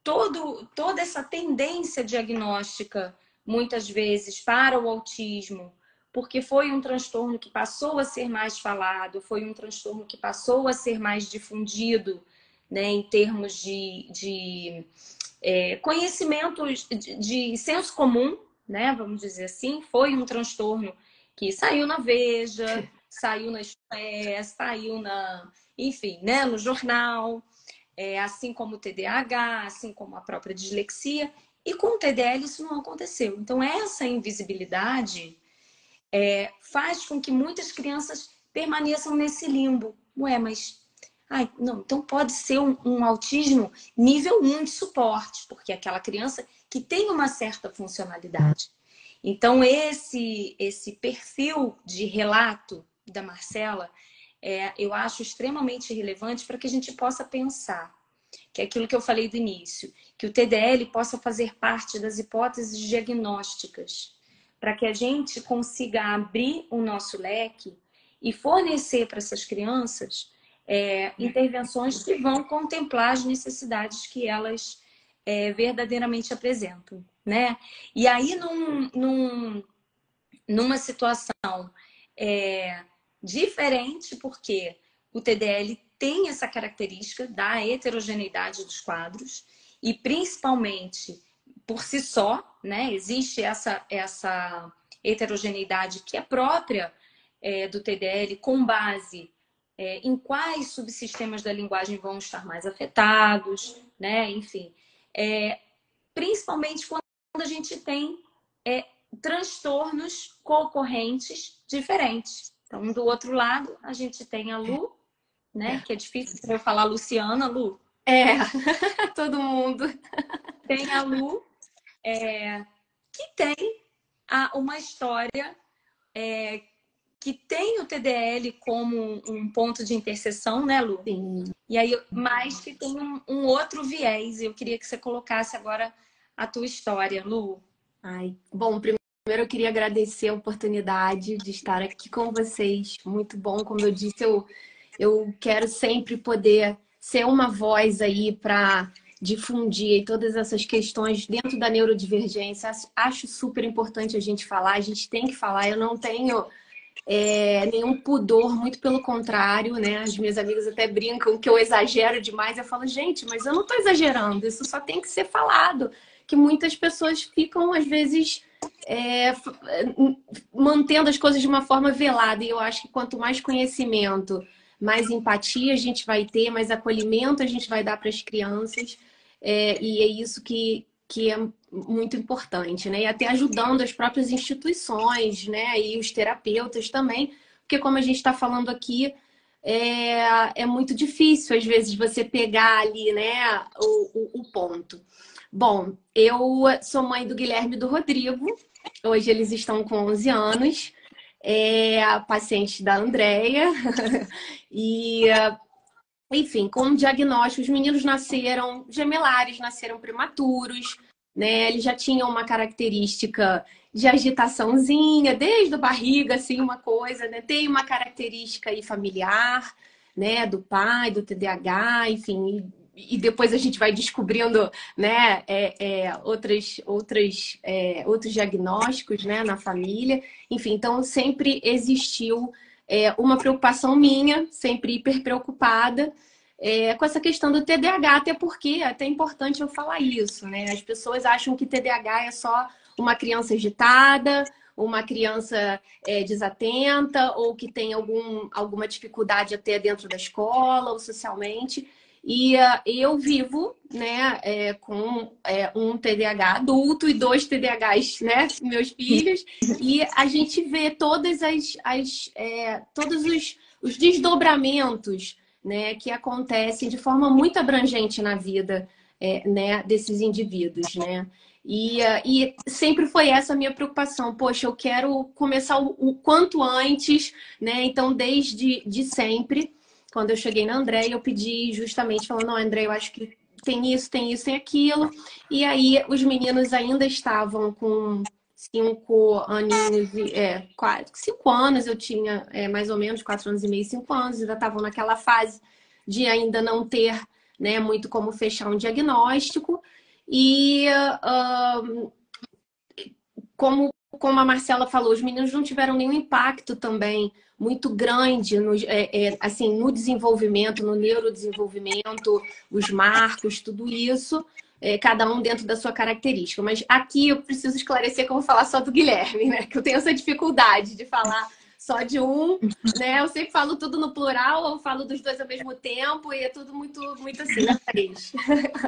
toda essa tendência diagnóstica, muitas vezes, para o autismo, porque foi um transtorno que passou a ser mais falado, foi um transtorno que passou a ser mais difundido, né, em termos de conhecimentos de senso comum, né, vamos dizer assim. Foi um transtorno que saiu na Veja, saiu na Express, saiu enfim, né, no jornal, assim como o TDAH, assim como a própria dislexia. E com o TDL isso não aconteceu. Então, essa invisibilidade faz com que muitas crianças permaneçam nesse limbo. Ué, mas... Ai, não, então pode ser um autismo nível 1 de suporte, porque é aquela criança que tem uma certa funcionalidade. Então, esse perfil de relato da Marcela, eu acho extremamente relevante para que a gente possa pensar, que é aquilo que eu falei do início, que o TDL possa fazer parte das hipóteses diagnósticas, para que a gente consiga abrir o nosso leque e fornecer para essas crianças intervenções que vão contemplar as necessidades que elas verdadeiramente apresentam, né? E aí, numa situação diferente, porque o TDL tem essa característica da heterogeneidade dos quadros e, principalmente, por si só, né? Existe essa heterogeneidade que é própria do TDL com base em quais subsistemas da linguagem vão estar mais afetados, né? Enfim, principalmente quando a gente tem transtornos concorrentes diferentes. Então, do outro lado, a gente tem a Lu, né? Que é difícil eu falar Luciana, Lu. Todo mundo. Tem a Lu, que tem uma história que tem o TDL como um ponto de interseção, né, Lu? Sim. E aí, mas que tem um outro viés. Eu queria que você colocasse agora a tua história, Lu. Bom, primeiro eu queria agradecer a oportunidade de estar aqui com vocês. Muito bom, como eu disse, eu quero sempre poder ser uma voz aí para difundir todas essas questões dentro da neurodivergência. Acho super importante a gente falar, a gente tem que falar. Eu não tenho nenhum pudor, muito pelo contrário, né? As minhas amigas até brincam que eu exagero demais. Eu falo, gente, mas eu não estou exagerando, isso só tem que ser falado. Que muitas pessoas ficam, às vezes, mantendo as coisas de uma forma velada. E eu acho que quanto mais conhecimento, mais empatia a gente vai ter, mais acolhimento a gente vai dar para as crianças. E é isso que é muito importante, né? E até ajudando as próprias instituições, né? E os terapeutas também, porque como a gente está falando aqui, é muito difícil, às vezes, você pegar ali, né, o ponto. Bom, eu sou mãe do Guilherme e do Rodrigo. Hoje eles estão com 11 anos. Paciente da Andrea. E, enfim, com um diagnóstico, os meninos nasceram gemelares, nasceram prematuros, né? Eles já tinham uma característica de agitaçãozinha, desde a barriga, assim, uma coisa, né? Tem uma característica aí familiar, né? Do pai, do TDAH, enfim. E depois a gente vai descobrindo, né, outros diagnósticos, né, na família. Enfim, então sempre existiu uma preocupação minha, sempre hiper preocupada com essa questão do TDAH, até porque é até importante eu falar isso, né? As pessoas acham que TDAH é só uma criança agitada, uma criança desatenta, ou que tem alguma dificuldade até dentro da escola ou socialmente. E eu vivo, né, com um TDAH adulto e 2 TDAHs, né, meus filhos, e a gente vê todos os desdobramentos, né, que acontecem de forma muito abrangente na vida, né, desses indivíduos, né. E sempre foi essa a minha preocupação. Poxa, eu quero começar o quanto antes, né, então desde sempre. Quando eu cheguei na André, eu pedi justamente, falando, não, André, eu acho que tem isso, tem aquilo. E aí, os meninos ainda estavam com 5 aninhos, 5 anos, eu tinha mais ou menos 4 anos e meio, 5 anos, ainda estavam naquela fase de ainda não ter, né, muito como fechar um diagnóstico. E como a Marcela falou, os meninos não tiveram nenhum impacto também muito grande assim, no desenvolvimento, no neurodesenvolvimento, os marcos, tudo isso, cada um dentro da sua característica. Mas aqui eu preciso esclarecer que eu vou falar só do Guilherme, né? Que eu tenho essa dificuldade de falar só de um, né? Eu sempre falo tudo no plural, eu falo dos 2 ao mesmo tempo, e é tudo muito, muito assim, né, Thaís?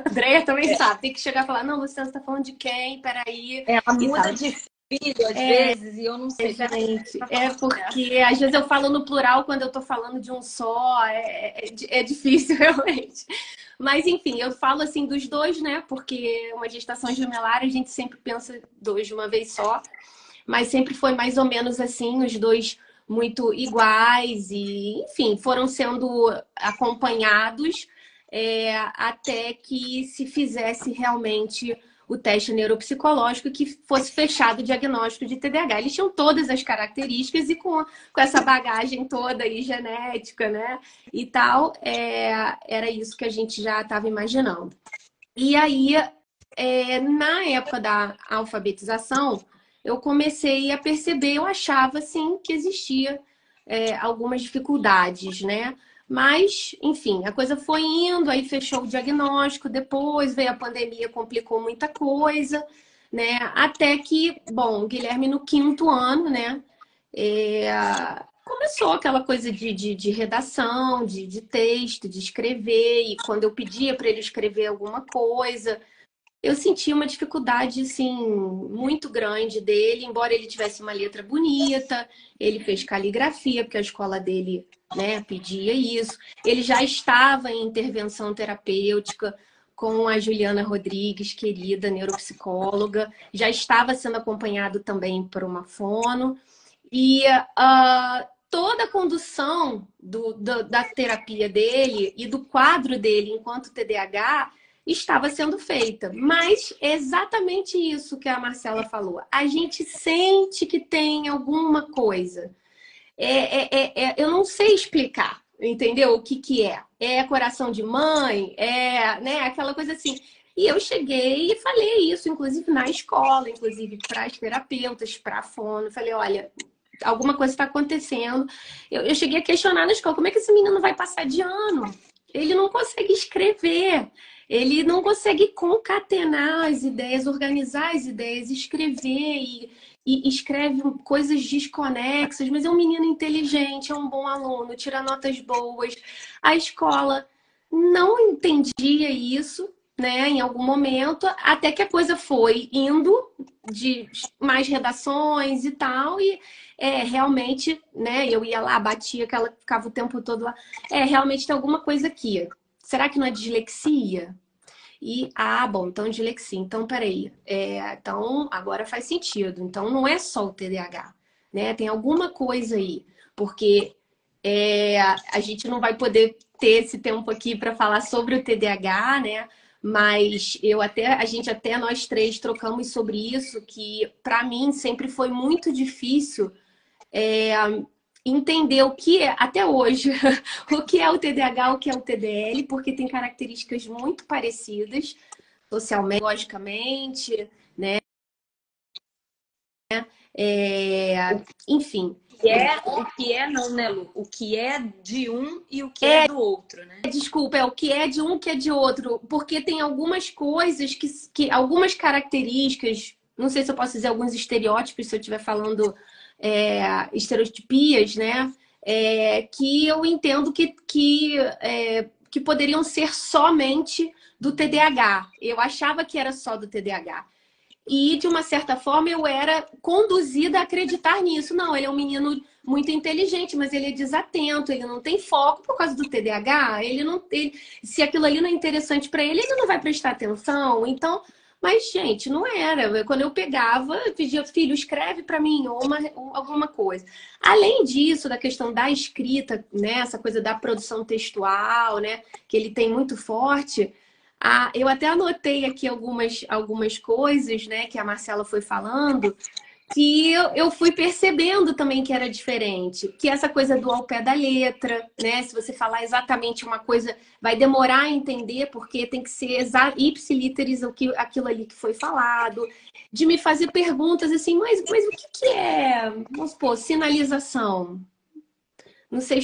Andréia também sabe, tem que chegar e falar, não, Luciana, você tá falando de quem? Peraí. Ela muda de filho, às vezes, e eu não sei. Gente, porque às vezes eu falo no plural quando eu tô falando de um só, é difícil realmente. Mas enfim, eu falo assim dos dois, né? Porque uma gestação gemelar a gente sempre pensa dois de uma vez só, mas sempre foi mais ou menos assim, os dois muito iguais e, enfim, foram sendo acompanhados até que se fizesse realmente o teste neuropsicológico que fosse fechado o diagnóstico de TDAH. Eles tinham todas as características e com essa bagagem toda aí genética, né? E tal, era isso que a gente já estava imaginando. E aí, na época da alfabetização, eu comecei a perceber, eu achava assim que existia algumas dificuldades, né? Mas, enfim, a coisa foi indo, aí fechou o diagnóstico, depois veio a pandemia, complicou muita coisa, né? Até que, bom, o Guilherme no 5º ano, né? Começou aquela coisa de redação, de texto, de escrever, e quando eu pedia para ele escrever alguma coisa, eu senti uma dificuldade, assim, muito grande dele, embora ele tivesse uma letra bonita, ele fez caligrafia, porque a escola dele, né, pedia isso. Ele já estava em intervenção terapêutica com a Juliana Rodrigues, querida neuropsicóloga, já estava sendo acompanhado também por uma fono, e toda a condução da terapia dele e do quadro dele enquanto TDAH estava sendo feita. Mas é exatamente isso que a Marcela falou. A gente sente que tem alguma coisa. Eu não sei explicar, entendeu? O que é. É coração de mãe? Né, aquela coisa assim. E eu cheguei e falei isso, inclusive na escola, inclusive para as terapeutas, para a fono. Falei, olha, alguma coisa está acontecendo. Eu cheguei a questionar na escola, como é que esse menino vai passar de ano? Ele não consegue escrever. Ele não consegue concatenar as ideias, organizar as ideias, escrever e escreve coisas desconexas, mas é um menino inteligente, é um bom aluno, tira notas boas. A escola não entendia isso, né, em algum momento, até que a coisa foi indo de mais redações e tal, e realmente, né, eu ia lá, batia, que ela ficava o tempo todo lá. Realmente tem alguma coisa aqui. Será que não é dislexia? Bom, então dislexia. Então, peraí. Então, agora faz sentido. Então, não é só o TDAH, né? Tem alguma coisa aí. Porque a gente não vai poder ter esse tempo aqui para falar sobre o TDAH, né? Mas nós três trocamos sobre isso, que para mim sempre foi muito difícil entender o que é, até hoje, o que é o TDAH, o que é o TDL, porque tem características muito parecidas, socialmente, logicamente, né? Enfim. O que é não, né, Lu? O que é de um e o que é do outro, né? Desculpa, o que é de um, o que é de outro, porque tem algumas coisas algumas características, não sei se eu posso dizer alguns estereótipos, se eu estiver falando estereotipias, né? Que eu entendo que poderiam ser somente do TDAH. Eu achava que era só do TDAH. E, de uma certa forma, eu era conduzida a acreditar nisso. Não, ele é um menino muito inteligente, mas ele é desatento, ele não tem foco por causa do TDAH. Se aquilo ali não é interessante para ele, ele não vai prestar atenção. Então, mas, gente, não era. Quando eu pegava, eu pedia, filho, escreve para mim alguma coisa. Além disso, da questão da escrita, né, essa coisa da produção textual, né, que ele tem muito forte. Eu até anotei aqui algumas coisas, né, que a Marcela foi falando, que eu fui percebendo também que era diferente. Que essa coisa do ao pé da letra, né? Se você falar exatamente uma coisa, vai demorar a entender, porque tem que ser ipsiliteris aquilo ali que foi falado. De me fazer perguntas assim, mas o que é, vamos supor, sinalização? Não sei,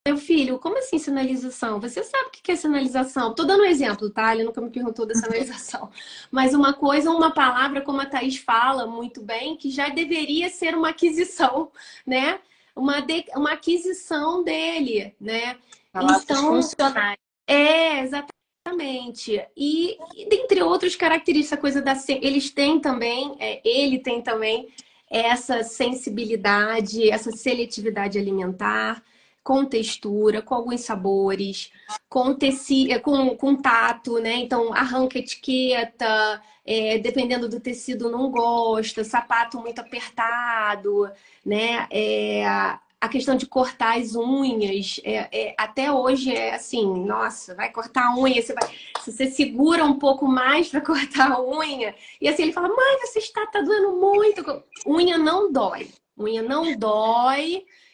meu filho, como assim sinalização? Você sabe o que é sinalização? Tô dando um exemplo, tá? Ele nunca me perguntou da sinalização. Mas uma coisa, uma palavra, como a Thaís fala muito bem, que já deveria ser uma aquisição, né? Uma aquisição dele, né? Palavras funcionais. Exatamente. exatamente. E dentre outras características, a coisa eles têm também, ele tem também essa sensibilidade, essa seletividade alimentar, com textura, com alguns sabores, com tecido, com tato, né? Então arranca etiqueta, dependendo do tecido não gosta, sapato muito apertado, né? A questão de cortar as unhas, até hoje é assim, nossa, vai cortar a unha, se você segura um pouco mais para cortar a unha, e assim ele fala, mãe, você tá doendo muito. Unha não dói,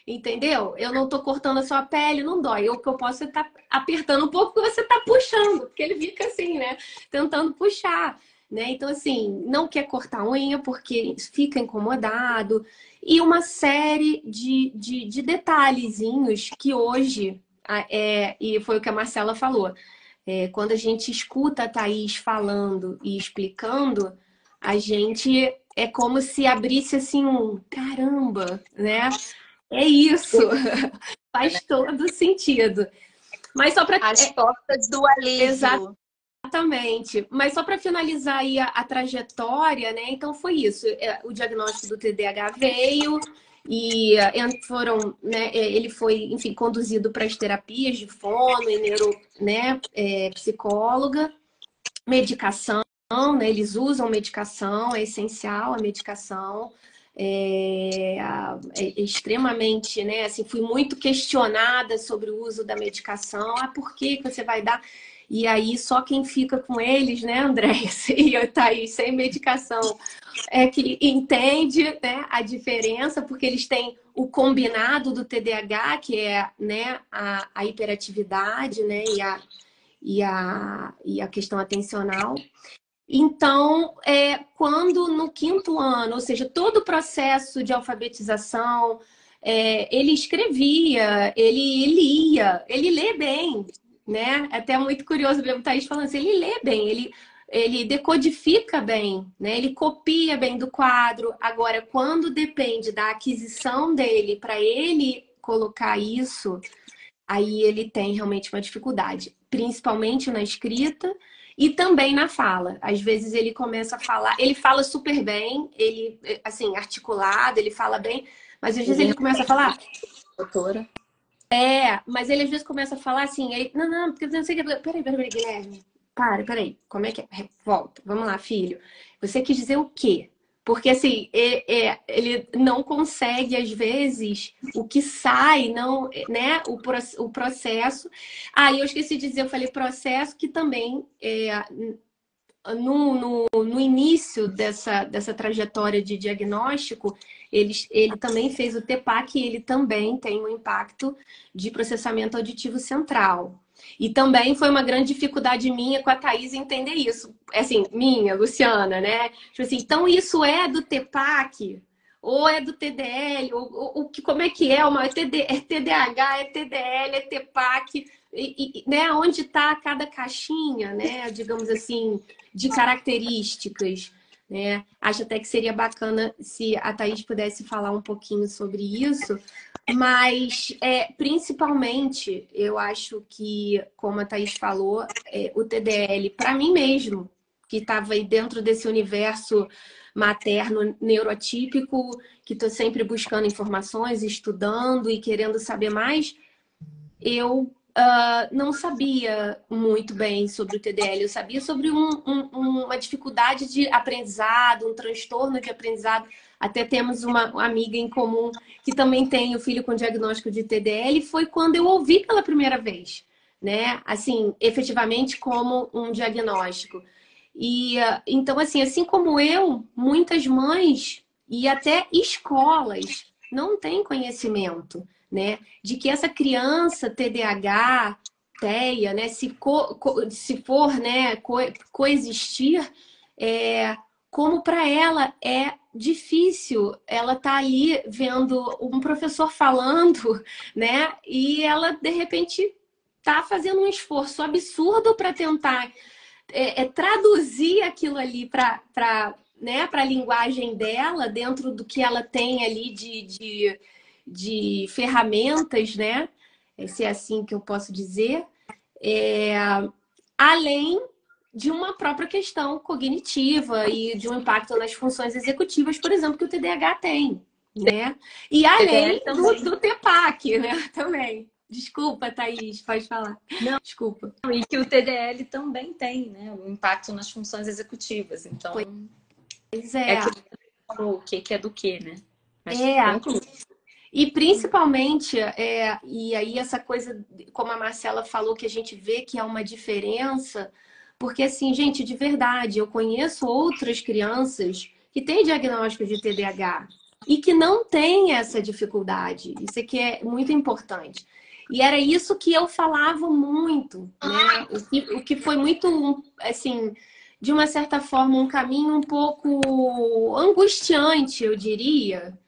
entendeu? Eu não tô cortando a sua pele, não dói. O que eu posso é estar apertando um pouco porque você tá puxando, porque ele fica assim, né? Tentando puxar, né? Então, assim, não quer cortar a unha porque fica incomodado. E uma série de detalhezinhos que hoje, e foi o que a Marcela falou, quando a gente escuta a Thaís falando e explicando, a gente é como se abrisse assim um caramba, né? É isso, faz todo sentido. Mas só para As portas do alívio. Exatamente. Mas só para finalizar aí a trajetória, né? Então foi isso. O diagnóstico do TDAH veio e foram, né? Ele foi, enfim, conduzido para as terapias de fono e né? Psicóloga, medicação, né? Eles usam medicação, é essencial a medicação. Extremamente, né? Assim, fui muito questionada sobre o uso da medicação. Por que você vai dar? E aí, só quem fica com eles, né, Andréia, e eu tá aí sem medicação, é que entende, né, a diferença, porque eles têm o combinado do TDAH, que é, né, a hiperatividade, né, e a questão atencional. Então, quando no 5º ano, ou seja, todo o processo de alfabetização, ele escrevia, ele lia, ele lê bem, né? Até muito curioso ver o Thaís falando assim, ele lê bem, ele decodifica bem, né? Ele copia bem do quadro. Agora, quando depende da aquisição dele para ele colocar isso, aí ele tem realmente uma dificuldade, principalmente na escrita e também na fala. Às vezes ele começa a falar, ele fala super bem, ele, assim, articulado, ele fala bem, mas às vezes ele começa a falar... Doutora. Mas ele às vezes começa a falar assim, aí, não, porque não sei o que... Peraí, Guilherme, peraí, como é que é? Volta, vamos lá, filho. Você quis dizer o quê? Porque, assim, ele não consegue, às vezes, o que sai, não, né? O processo. Eu esqueci de dizer, eu falei processo, que também, no início dessa trajetória de diagnóstico, ele também fez o TEPAC e ele também tem um impacto de processamento auditivo central. E também foi uma grande dificuldade minha com a Thaís entender isso. Assim, minha, Luciana, né? Tipo assim, então isso é do TEPAC? Ou é do TDL? Como é que é? É TDAH, é TDL, é TEPAC? Né? Onde está cada caixinha, né? Digamos assim, de características. Né? Acho até que seria bacana se a Thaís pudesse falar um pouquinho sobre isso. Mas, principalmente, eu acho que, como a Thaís falou, o TDL, para mim mesmo, que estava aí dentro desse universo materno neurotípico, que estou sempre buscando informações, estudando e querendo saber mais, eu não sabia muito bem sobre o TDL. Eu sabia sobre uma dificuldade de aprendizado, um transtorno de aprendizado. Até temos uma amiga em comum que também tem o filho com diagnóstico de TDL. Foi quando eu ouvi pela primeira vez, né? Assim, efetivamente como um diagnóstico. E então, assim como eu, muitas mães e até escolas não têm conhecimento, né, de que essa criança TDAH, TEA, né, se for, né, coexistir, como para ela é difícil, ela tá ali vendo um professor falando, né, e ela de repente tá fazendo um esforço absurdo para tentar traduzir aquilo ali para né, para a linguagem dela, dentro do que ela tem ali de ferramentas, né? Se é assim que eu posso dizer. além de uma própria questão cognitiva e de um impacto nas funções executivas, por exemplo, que o TDAH tem, né? E além do TPAC, né? Também. Desculpa, Thaís, pode falar. Não, desculpa. E que o TDL também tem, né? Um impacto nas funções executivas. Então, pois é. O que é do que, né? Mas conclui. E principalmente, e aí essa coisa, como a Marcela falou, que a gente vê que é uma diferença, porque assim, gente, de verdade, eu conheço outras crianças que têm diagnóstico de TDAH e que não têm essa dificuldade. Isso aqui é muito importante. E era isso que eu falava muito, né? O que foi muito, assim, de uma certa forma, um caminho um pouco angustiante, eu diria,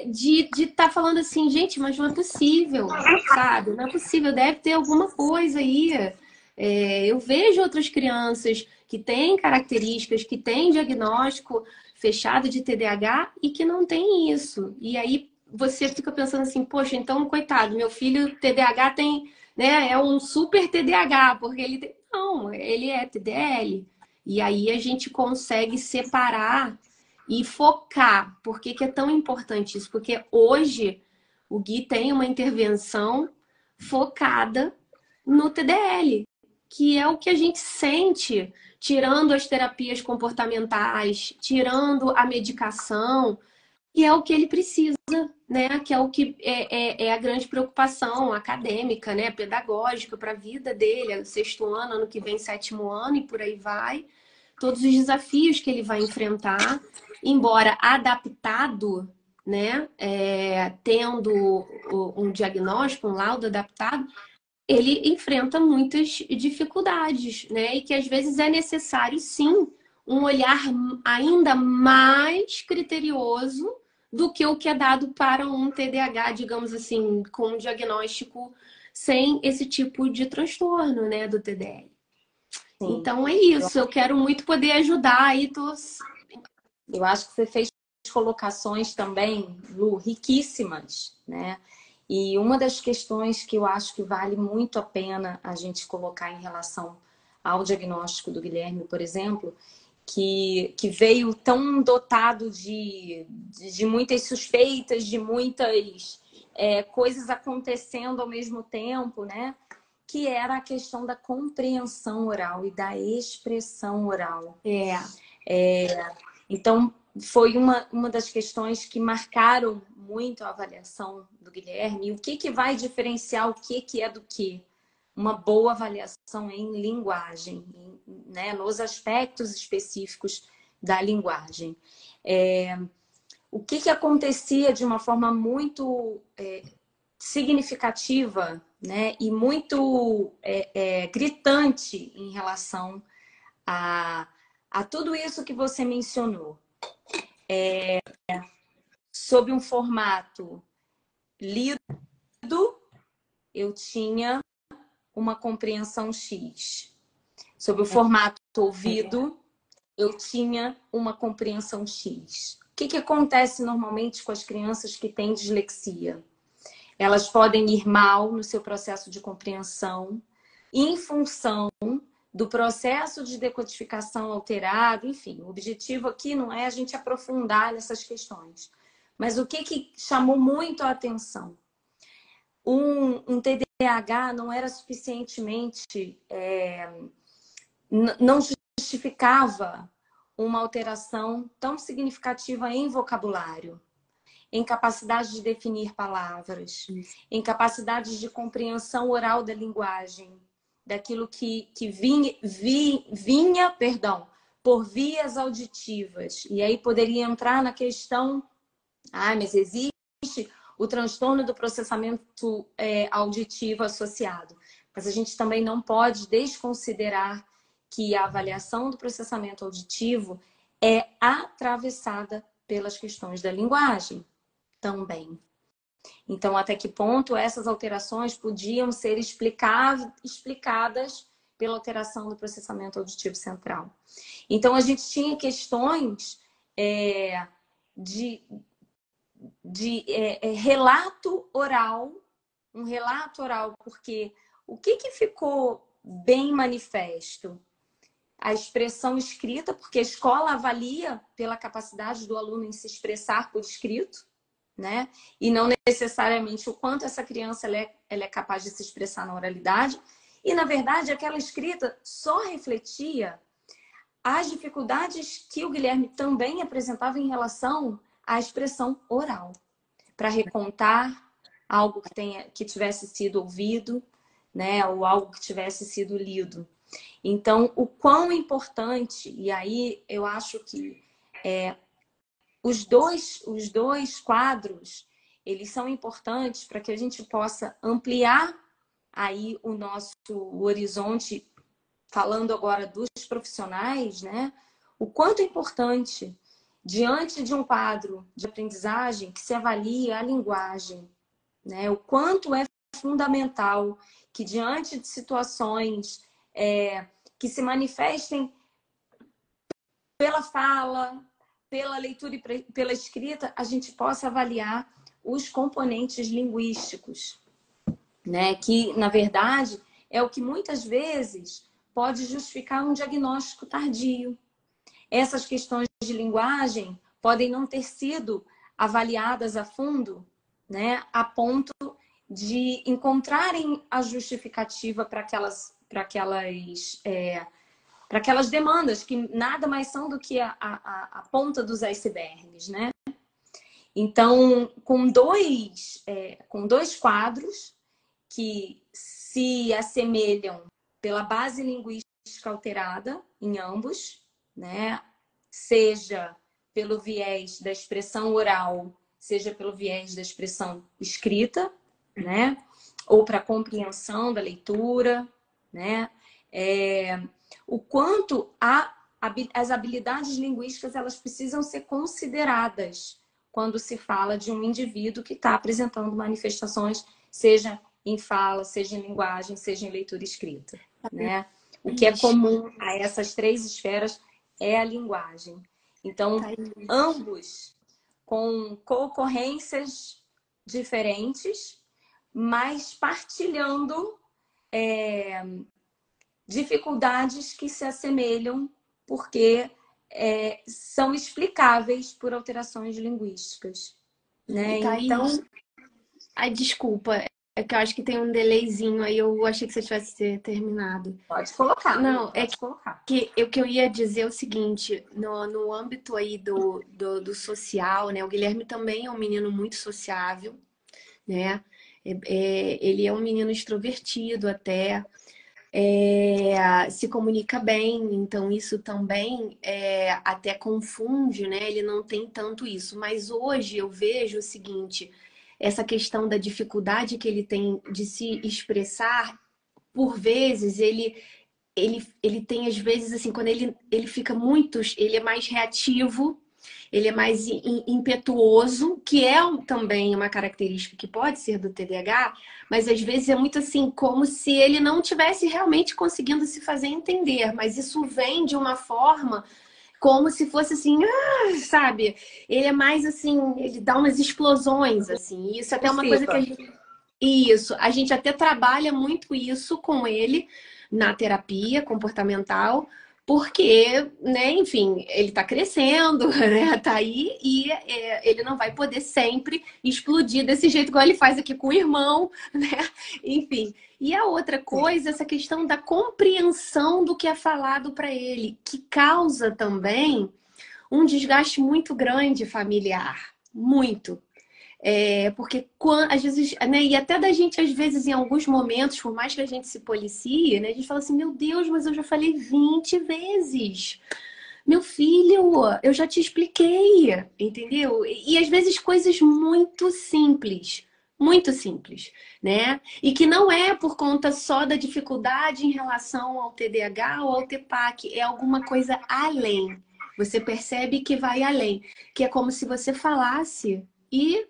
de estar falando assim, gente, mas não é possível, sabe? Não é possível, deve ter alguma coisa aí. Eu vejo outras crianças que têm características, que têm diagnóstico fechado de TDAH e que não tem isso. E aí você fica pensando assim, poxa, então, coitado, meu filho TDAH tem, né, é um super TDAH, porque ele tem... Não, ele é TDL. E aí a gente consegue separar e focar. Por que é tão importante isso? Porque hoje o Gui tem uma intervenção focada no TDL, que é o que a gente sente, tirando as terapias comportamentais, tirando a medicação, e é o que ele precisa, né? Que é o que é a grande preocupação acadêmica, né? Pedagógica para a vida dele, sexto ano, ano que vem, sétimo ano, e por aí vai. Todos os desafios que ele vai enfrentar, embora adaptado, né? Tendo um diagnóstico, um laudo adaptado, ele enfrenta muitas dificuldades, né? E que às vezes é necessário, sim, um olhar ainda mais criterioso do que o que é dado para um TDAH, digamos assim, com um diagnóstico sem esse tipo de transtorno, né, do TDL. Sim. Então é isso, eu quero muito poder ajudar aí. Eu acho que você fez colocações também, Lu, riquíssimas, né? E uma das questões que eu acho que vale muito a pena a gente colocar em relação ao diagnóstico do Guilherme, por exemplo, que veio tão dotado de muitas suspeitas, de muitas coisas acontecendo ao mesmo tempo, né? Que era a questão da compreensão oral e da expressão oral. Então, foi uma das questões que marcaram muito a avaliação do Guilherme. E o que vai diferenciar o que é do que? Uma boa avaliação em linguagem, né? Nos aspectos específicos da linguagem. O que acontecia de uma forma muito significativa, né? E muito gritante em relação a tudo isso que você mencionou. Sob um formato lido, eu tinha uma compreensão X. Sob o formato ouvido, eu tinha uma compreensão X. O que acontece normalmente com as crianças que têm dislexia? Elas podem ir mal no seu processo de compreensão em função do processo de decodificação alterado, enfim, o objetivo aqui não é a gente aprofundar nessas questões. Mas o que chamou muito a atenção? Um TDAH não era suficientemente... não justificava uma alteração tão significativa em vocabulário, em capacidade de definir palavras, em capacidade de compreensão oral da linguagem, daquilo que vinha por vias auditivas. E aí poderia entrar na questão, mas existe o transtorno do processamento auditivo associado. Mas a gente também não pode desconsiderar que a avaliação do processamento auditivo é atravessada pelas questões da linguagem também. Então, até que ponto essas alterações podiam ser explicadas pela alteração do processamento auditivo central. Então, a gente tinha questões de relato oral, porque o que ficou bem manifesto a expressão escrita, porque a escola avalia pela capacidade do aluno em se expressar por escrito, né? E não necessariamente o quanto essa criança ela é capaz de se expressar na oralidade. E, na verdade, aquela escrita só refletia as dificuldades que o Guilherme também apresentava em relação à expressão oral, para recontar algo que tivesse sido ouvido, né? Ou algo que tivesse sido lido. Então, o quão importante, e aí eu acho que os dois quadros, eles são importantes para que a gente possa ampliar aí o nosso horizonte, falando agora dos profissionais, né? O quanto é importante, diante de um quadro de aprendizagem, que se avalie a linguagem, né? O quanto é fundamental que, diante de situações que se manifestem pela fala, pela leitura e pela escrita, a gente possa avaliar os componentes linguísticos, né? Que, na verdade, é o que muitas vezes pode justificar um diagnóstico tardio. Essas questões de linguagem podem não ter sido avaliadas a fundo, né? A ponto de encontrarem a justificativa para aquelas demandas que nada mais são do que a ponta dos icebergs, né? Então, com dois quadros que se assemelham pela base linguística alterada em ambos, né? Seja pelo viés da expressão oral, seja pelo viés da expressão escrita, né? Ou para compreensão da leitura, né? O quanto as habilidades linguísticas elas precisam ser consideradas quando se fala de um indivíduo que está apresentando manifestações, seja em fala, seja em linguagem, seja em leitura escrita, né? O que é comum a essas três esferas é a linguagem. Então, ambos com concorrências diferentes, mas partilhando dificuldades que se assemelham porque são explicáveis por alterações linguísticas, né? Então, ai, desculpa, é que eu acho que tem um delayzinho aí, eu achei que você tivesse terminado. Pode colocar. Não, pode colocar. Que o que eu ia dizer é o seguinte, no âmbito aí do social, né? O Guilherme também é um menino muito sociável, né? Ele é um menino extrovertido até, se comunica bem, então isso também até confunde, né? Ele não tem tanto isso. Mas hoje eu vejo o seguinte, essa questão da dificuldade que ele tem de se expressar, por vezes ele tem, às vezes, assim, quando ele fica ele é mais reativo, ele é mais impetuoso, que é também uma característica que pode ser do TDAH, mas às vezes é muito assim, como se ele não tivesse realmente conseguindo se fazer entender, mas isso vem de uma forma como se fosse assim, sabe? Ele é mais assim, ele dá umas explosões, assim, isso é até uma coisa que a gente até trabalha muito isso com ele na terapia comportamental, porque, né, enfim, ele tá crescendo, né, tá aí e ele não vai poder sempre explodir desse jeito igual ele faz aqui com o irmão, né, enfim. E a outra coisa, essa questão da compreensão do que é falado para ele, que causa também um desgaste muito grande familiar, muito. Porque às vezes, né, e até da gente, às vezes, em alguns momentos, por mais que a gente se policie, né, a gente fala assim, meu Deus, mas eu já falei 20 vezes. Meu filho, eu já te expliquei, entendeu? E às vezes coisas muito simples, né? E que não é por conta só da dificuldade em relação ao TDAH ou ao TPAC, é alguma coisa além. Você percebe que vai além, que é como se você falasse e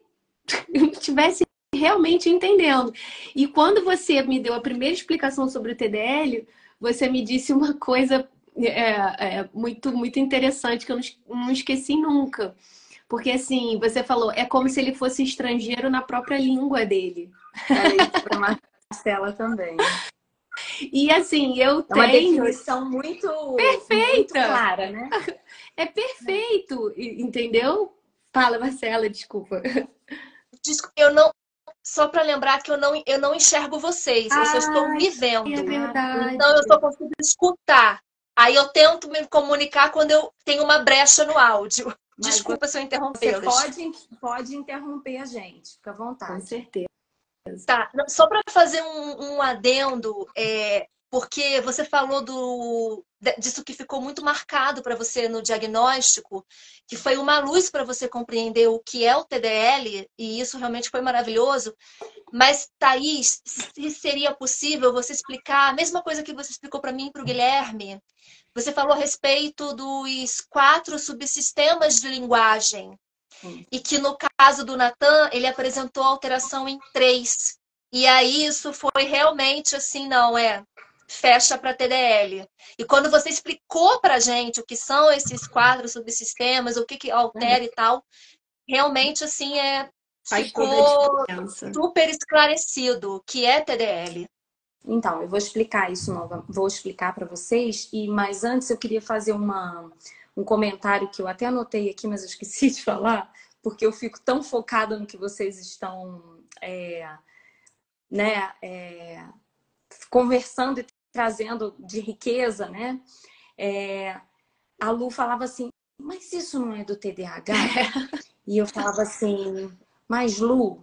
estivesse realmente entendendo. E quando você me deu a primeira explicação sobre o TDL, você me disse uma coisa muito, muito interessante que eu não esqueci nunca. Porque assim, você falou, é como se ele fosse estrangeiro na própria língua dele. Isso para Marcela também. E assim, eu É uma tenho... definição muito Perfeita! clara, né? É perfeito, entendeu? Fala, Marcela, desculpa. Desculpa, eu não. Só para lembrar que eu não enxergo vocês, eu só estou Ai, me é vendo. verdade. Então eu só consigo escutar. Aí eu tento me comunicar quando eu tenho uma brecha no áudio. Mas Desculpa se eu você interrompê-los. pode interromper a gente, fica à Com vontade. certeza. Tá, só para fazer um adendo, porque você falou disso que ficou muito marcado para você no diagnóstico, que foi uma luz para você compreender o que é o TDL, e isso realmente foi maravilhoso. Mas, Thaís, se seria possível você explicar a mesma coisa que você explicou para mim e para o Guilherme? Você falou a respeito dos 4 subsistemas de linguagem. E que no caso do Natan, ele apresentou alteração em 3. E aí isso foi realmente assim, não, fecha para TDL. E quando você explicou para a gente o que são esses 4 subsistemas, o que altera e tal, realmente assim Faz toda a ficou diferença. super esclarecido o que é TDL. Então, eu vou explicar isso vou explicar para vocês, mas antes eu queria fazer um comentário que eu até anotei aqui, mas eu esqueci de falar, porque eu fico tão focada no que vocês estão conversando e trazendo de riqueza, né? A Lu falava assim, mas isso não é do TDAH? E eu falava assim, mas Lu,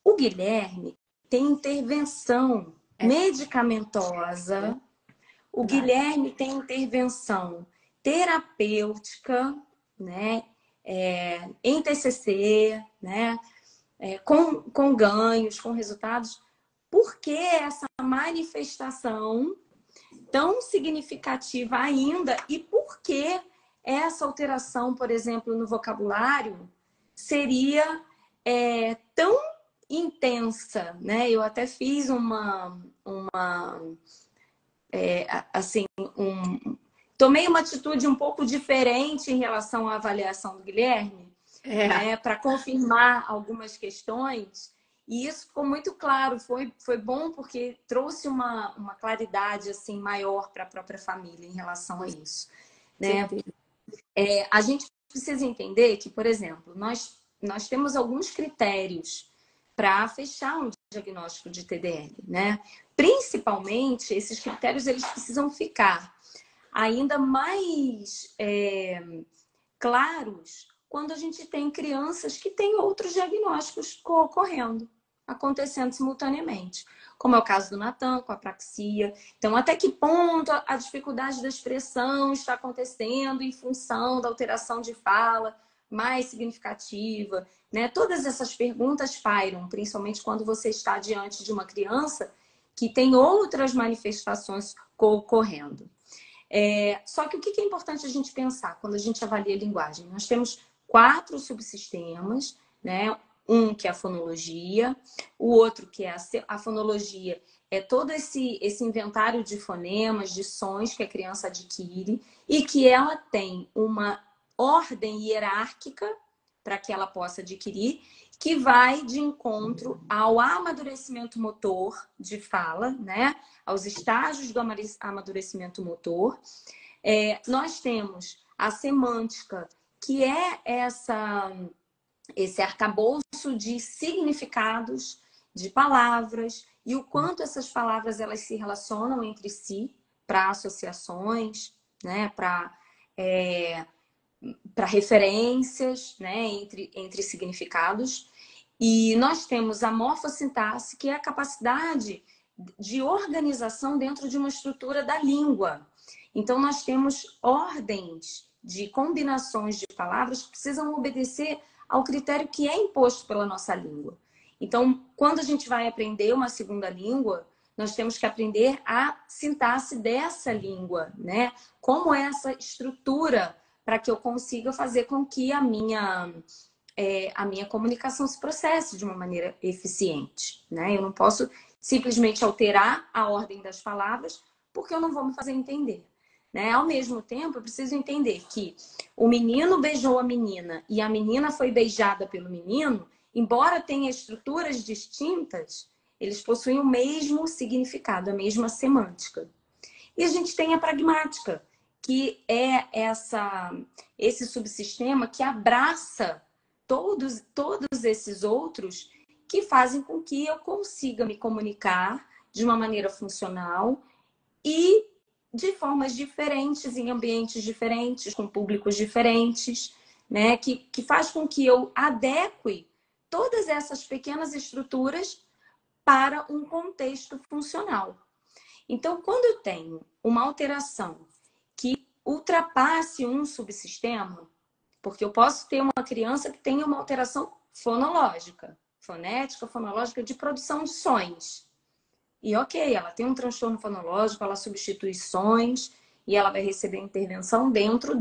o Guilherme tem intervenção medicamentosa, o Guilherme tem intervenção terapêutica, né? Em TCC, né? Com ganhos, com resultados. Por que essa manifestação tão significativa ainda? E por que essa alteração, por exemplo, no vocabulário, seria tão intensa, né? Eu até fiz tomei uma atitude um pouco diferente em relação à avaliação do Guilherme, né? Para confirmar algumas questões. E isso ficou muito claro, foi bom porque trouxe uma claridade assim maior para a própria família em relação a isso, né? A gente precisa entender que, por exemplo, nós temos alguns critérios para fechar um diagnóstico de TDL, né? Principalmente, esses critérios eles precisam ficar ainda mais claros quando a gente tem crianças que têm outros diagnósticos ocorrendo, acontecendo simultaneamente, como é o caso do Natan, com a apraxia. Então, até que ponto a dificuldade da expressão está acontecendo em função da alteração de fala mais significativa, né? Todas essas perguntas pairam, principalmente quando você está diante de uma criança que tem outras manifestações ocorrendo. Só que o que é importante a gente pensar quando a gente avalia a linguagem? Nós temos 4 subsistemas, né? Um que é a fonologia, o outro que é a fonologia, é todo esse inventário de fonemas, de sons que a criança adquire e que ela tem uma ordem hierárquica para que ela possa adquirir, que vai de encontro ao amadurecimento motor de fala, né? Aos estágios do amadurecimento motor. Nós temos a semântica, que é esse arcabouço de significados, de palavras, e o quanto essas palavras elas se relacionam entre si para associações, né? Para referências, né? Entre significados. E nós temos a morfossintaxe, que é a capacidade de organização dentro de uma estrutura da língua. Então, nós temos ordens de combinações de palavras que precisam obedecer ao critério que é imposto pela nossa língua. Então, quando a gente vai aprender uma segunda língua, nós temos que aprender a sintaxe dessa língua, né? Como é essa estrutura para que eu consiga fazer com que a minha comunicação se processe de uma maneira eficiente, né? Eu não posso simplesmente alterar a ordem das palavras porque eu não vou me fazer entender, né? Ao mesmo tempo, eu preciso entender que o menino beijou a menina e a menina foi beijada pelo menino, embora tenha estruturas distintas, eles possuem o mesmo significado, a mesma semântica. E a gente tem a pragmática, que é esse subsistema que abraça todos esses outros, que fazem com que eu consiga me comunicar de uma maneira funcional e de formas diferentes, em ambientes diferentes, com públicos diferentes, né? Que faz com que eu adeque todas essas pequenas estruturas para um contexto funcional. Então, quando eu tenho uma alteração que ultrapasse um subsistema, porque eu posso ter uma criança que tenha uma alteração fonológica, fonética, fonológica de produção de sons. E ok, ela tem um transtorno fonológico, ela substitui sons e ela vai receber intervenção dentro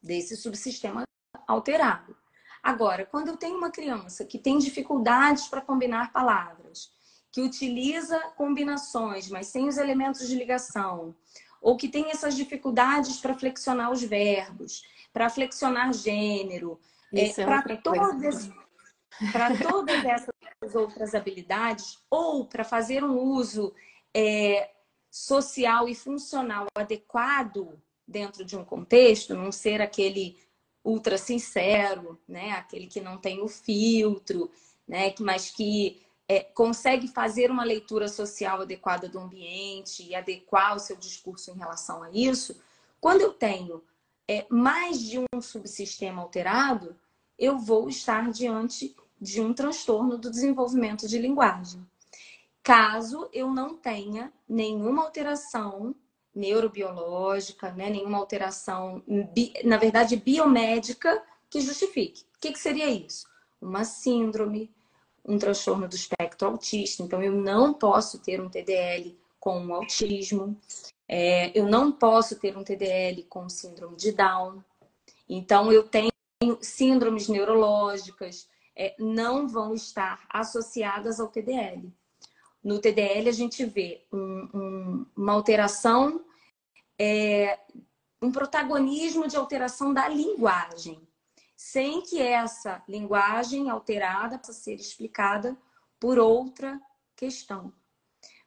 desse subsistema alterado. Agora, quando eu tenho uma criança que tem dificuldades para combinar palavras, que utiliza combinações, mas sem os elementos de ligação, ou que tem essas dificuldades para flexionar os verbos, para flexionar gênero, para todas essas outras habilidades, ou para fazer um uso social e funcional adequado dentro de um contexto, não ser aquele ultra sincero, né? Aquele que não tem o filtro, né? Mas que consegue fazer uma leitura social adequada do ambiente e adequar o seu discurso em relação a isso. Quando eu tenho mais de um subsistema alterado, eu vou estar diante de um transtorno do desenvolvimento de linguagem. Caso eu não tenha nenhuma alteração neurobiológica, né? Nenhuma alteração, na verdade, biomédica que justifique. O que seria isso? Uma síndrome, um transtorno do espectro autista. Então, eu não posso ter um TDL com um autismo. Eu não posso ter um TDL com síndrome de Down. Então, eu tenho síndromes neurológicas, não vão estar associadas ao TDL. No TDL, a gente vê uma alteração, um protagonismo de alteração da linguagem, sem que essa linguagem alterada possa ser explicada por outra questão.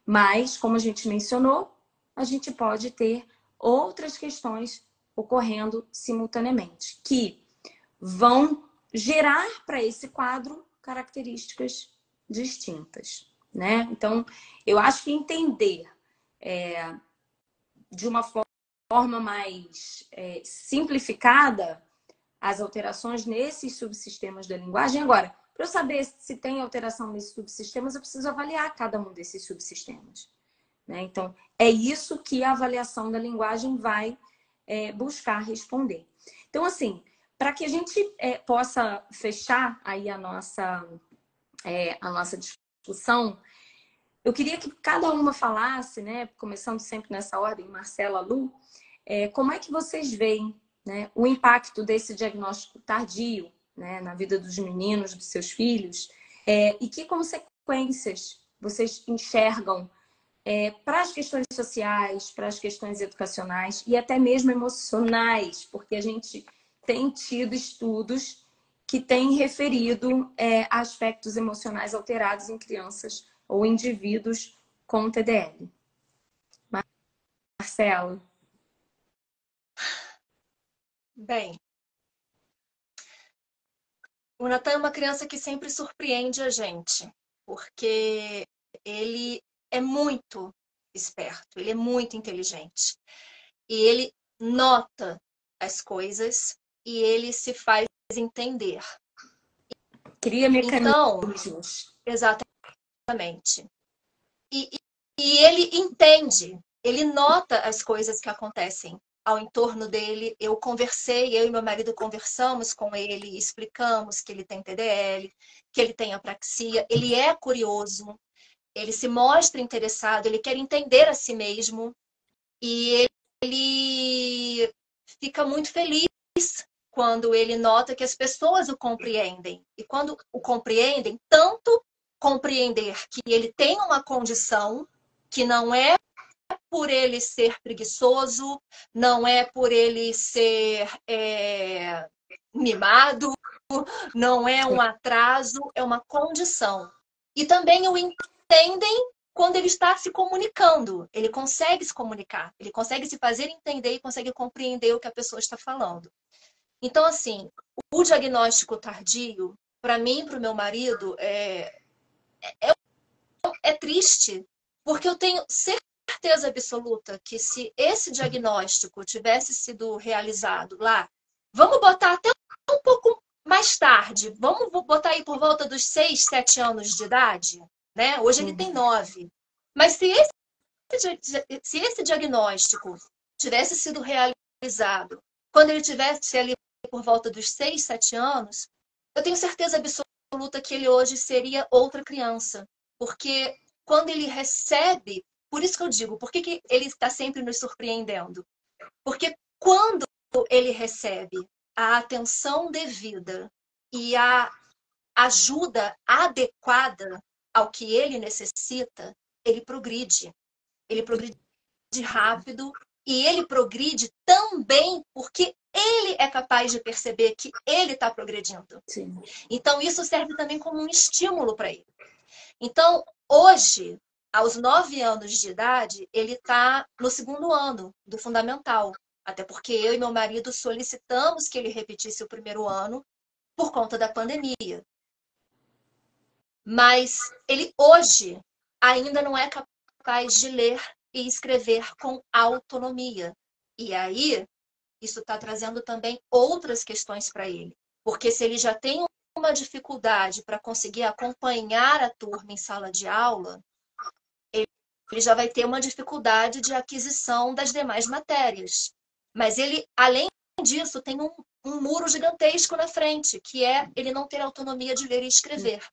Mas, como a gente mencionou, a gente pode ter outras questões ocorrendo simultaneamente, que vão gerar para esse quadro características distintas, né? Então, eu acho que entender de uma forma mais simplificada as alterações nesses subsistemas da linguagem. Agora, para eu saber se tem alteração nesses subsistemas, eu preciso avaliar cada um desses subsistemas, né? Então, é isso que a avaliação da linguagem vai buscar responder. Então, assim, para que a gente possa fechar aí a nossa discussão, eu queria que cada uma falasse, né, começando sempre nessa ordem, Marcela, Lu, como é que vocês veem, né, o impacto desse diagnóstico tardio, né, na vida dos meninos, dos seus filhos, e que consequências vocês enxergam para as questões sociais, para as questões educacionais e até mesmo emocionais, porque a gente tem tido estudos que têm referido aspectos emocionais alterados em crianças ou indivíduos com TDL. Marcelo. Bem, o Natan é uma criança que sempre surpreende a gente, porque ele é muito esperto, ele é muito inteligente. E ele nota as coisas e ele se faz entender. Cria mecanismos. Então, exatamente. E ele entende, ele nota as coisas que acontecem ao entorno dele. Eu e meu marido conversamos com ele, explicamos que ele tem TDL, que ele tem apraxia, ele é curioso, ele se mostra interessado, ele quer entender a si mesmo e ele fica muito feliz quando ele nota que as pessoas o compreendem. E quando o compreendem, tanto compreender que ele tem uma condição que não é por ele ser preguiçoso, não é por ele ser mimado, não é um atraso, é uma condição. e também o entendem quando ele está se comunicando. Ele consegue se comunicar, ele consegue se fazer entender e consegue compreender o que a pessoa está falando. Então, assim, o diagnóstico tardio, para mim e para o meu marido, é triste, porque eu tenho certeza absoluta que se esse diagnóstico tivesse sido realizado lá, vamos botar até um pouco mais tarde, vamos botar aí por volta dos 6, 7 anos de idade, né? Hoje ele tem 9. Mas se esse diagnóstico tivesse sido realizado quando ele tivesse ali por volta dos 6, 7 anos, eu tenho certeza absoluta que ele hoje seria outra criança. Porque quando ele recebe, por isso que eu digo, por que ele está sempre nos surpreendendo? Porque quando ele recebe a atenção devida e a ajuda adequada ao que ele necessita, ele progride. Ele progride rápido e ele progride também porque ele é capaz de perceber que ele está progredindo. Sim. Então, isso serve também como um estímulo para ele. Então, hoje, aos 9 anos de idade, ele está no 2º ano do fundamental. Até porque eu e meu marido solicitamos que ele repetisse o 1º ano por conta da pandemia. Mas ele hoje ainda não é capaz de ler e escrever com autonomia. E aí, isso está trazendo também outras questões para ele. Porque se ele já tem uma dificuldade para conseguir acompanhar a turma em sala de aula, ele já vai ter uma dificuldade de aquisição das demais matérias. Mas ele, além disso, tem um muro gigantesco na frente, que é ele não ter autonomia de ler e escrever.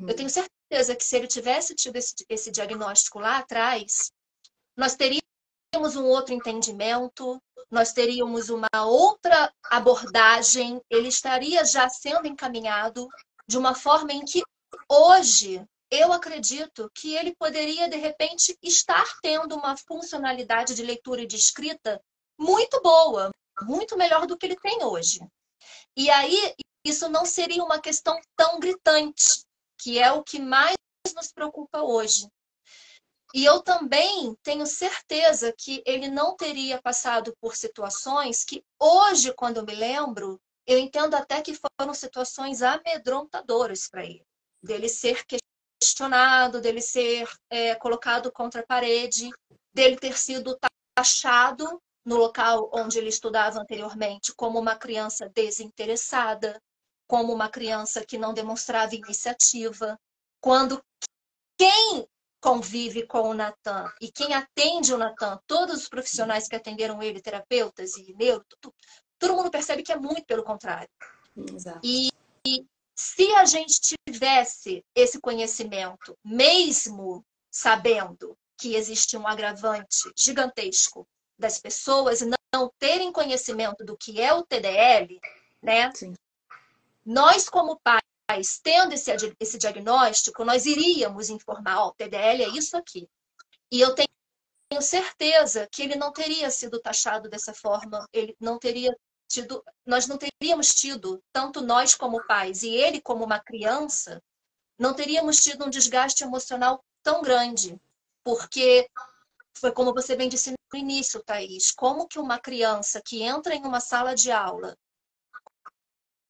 Eu tenho certeza que se ele tivesse tido esse diagnóstico lá atrás, nós teríamos um outro entendimento, nós teríamos uma outra abordagem, ele estaria já sendo encaminhado de uma forma em que hoje eu acredito que ele poderia, de repente, estar tendo uma funcionalidade de leitura e de escrita muito boa, muito melhor do que ele tem hoje. E aí, isso não seria uma questão tão gritante, que é o que mais nos preocupa hoje. E eu também tenho certeza que ele não teria passado por situações que hoje, quando eu me lembro, eu entendo até que foram situações amedrontadoras para ele. Dele ser questionado, dele ser colocado contra a parede, dele ter sido taxado no local onde ele estudava anteriormente como uma criança desinteressada, como uma criança que não demonstrava iniciativa. Quando quem convive com o Natan e quem atende o Natan, todos os profissionais que atenderam ele, terapeutas e neuro, todo mundo percebe que é muito pelo contrário. Exato. E se a gente tivesse esse conhecimento, mesmo sabendo que existe um agravante gigantesco das pessoas não terem conhecimento do que é o TDL, né? Sim. Nós, como pais, tendo esse diagnóstico, nós iríamos informar, o TDL é isso aqui. E eu tenho certeza que ele não teria sido taxado dessa forma, ele não teria tido, nós não teríamos tido, tanto nós como pais e ele como uma criança, não teríamos tido um desgaste emocional tão grande. Porque foi como você bem disse no início, Thaís, como que uma criança que entra em uma sala de aula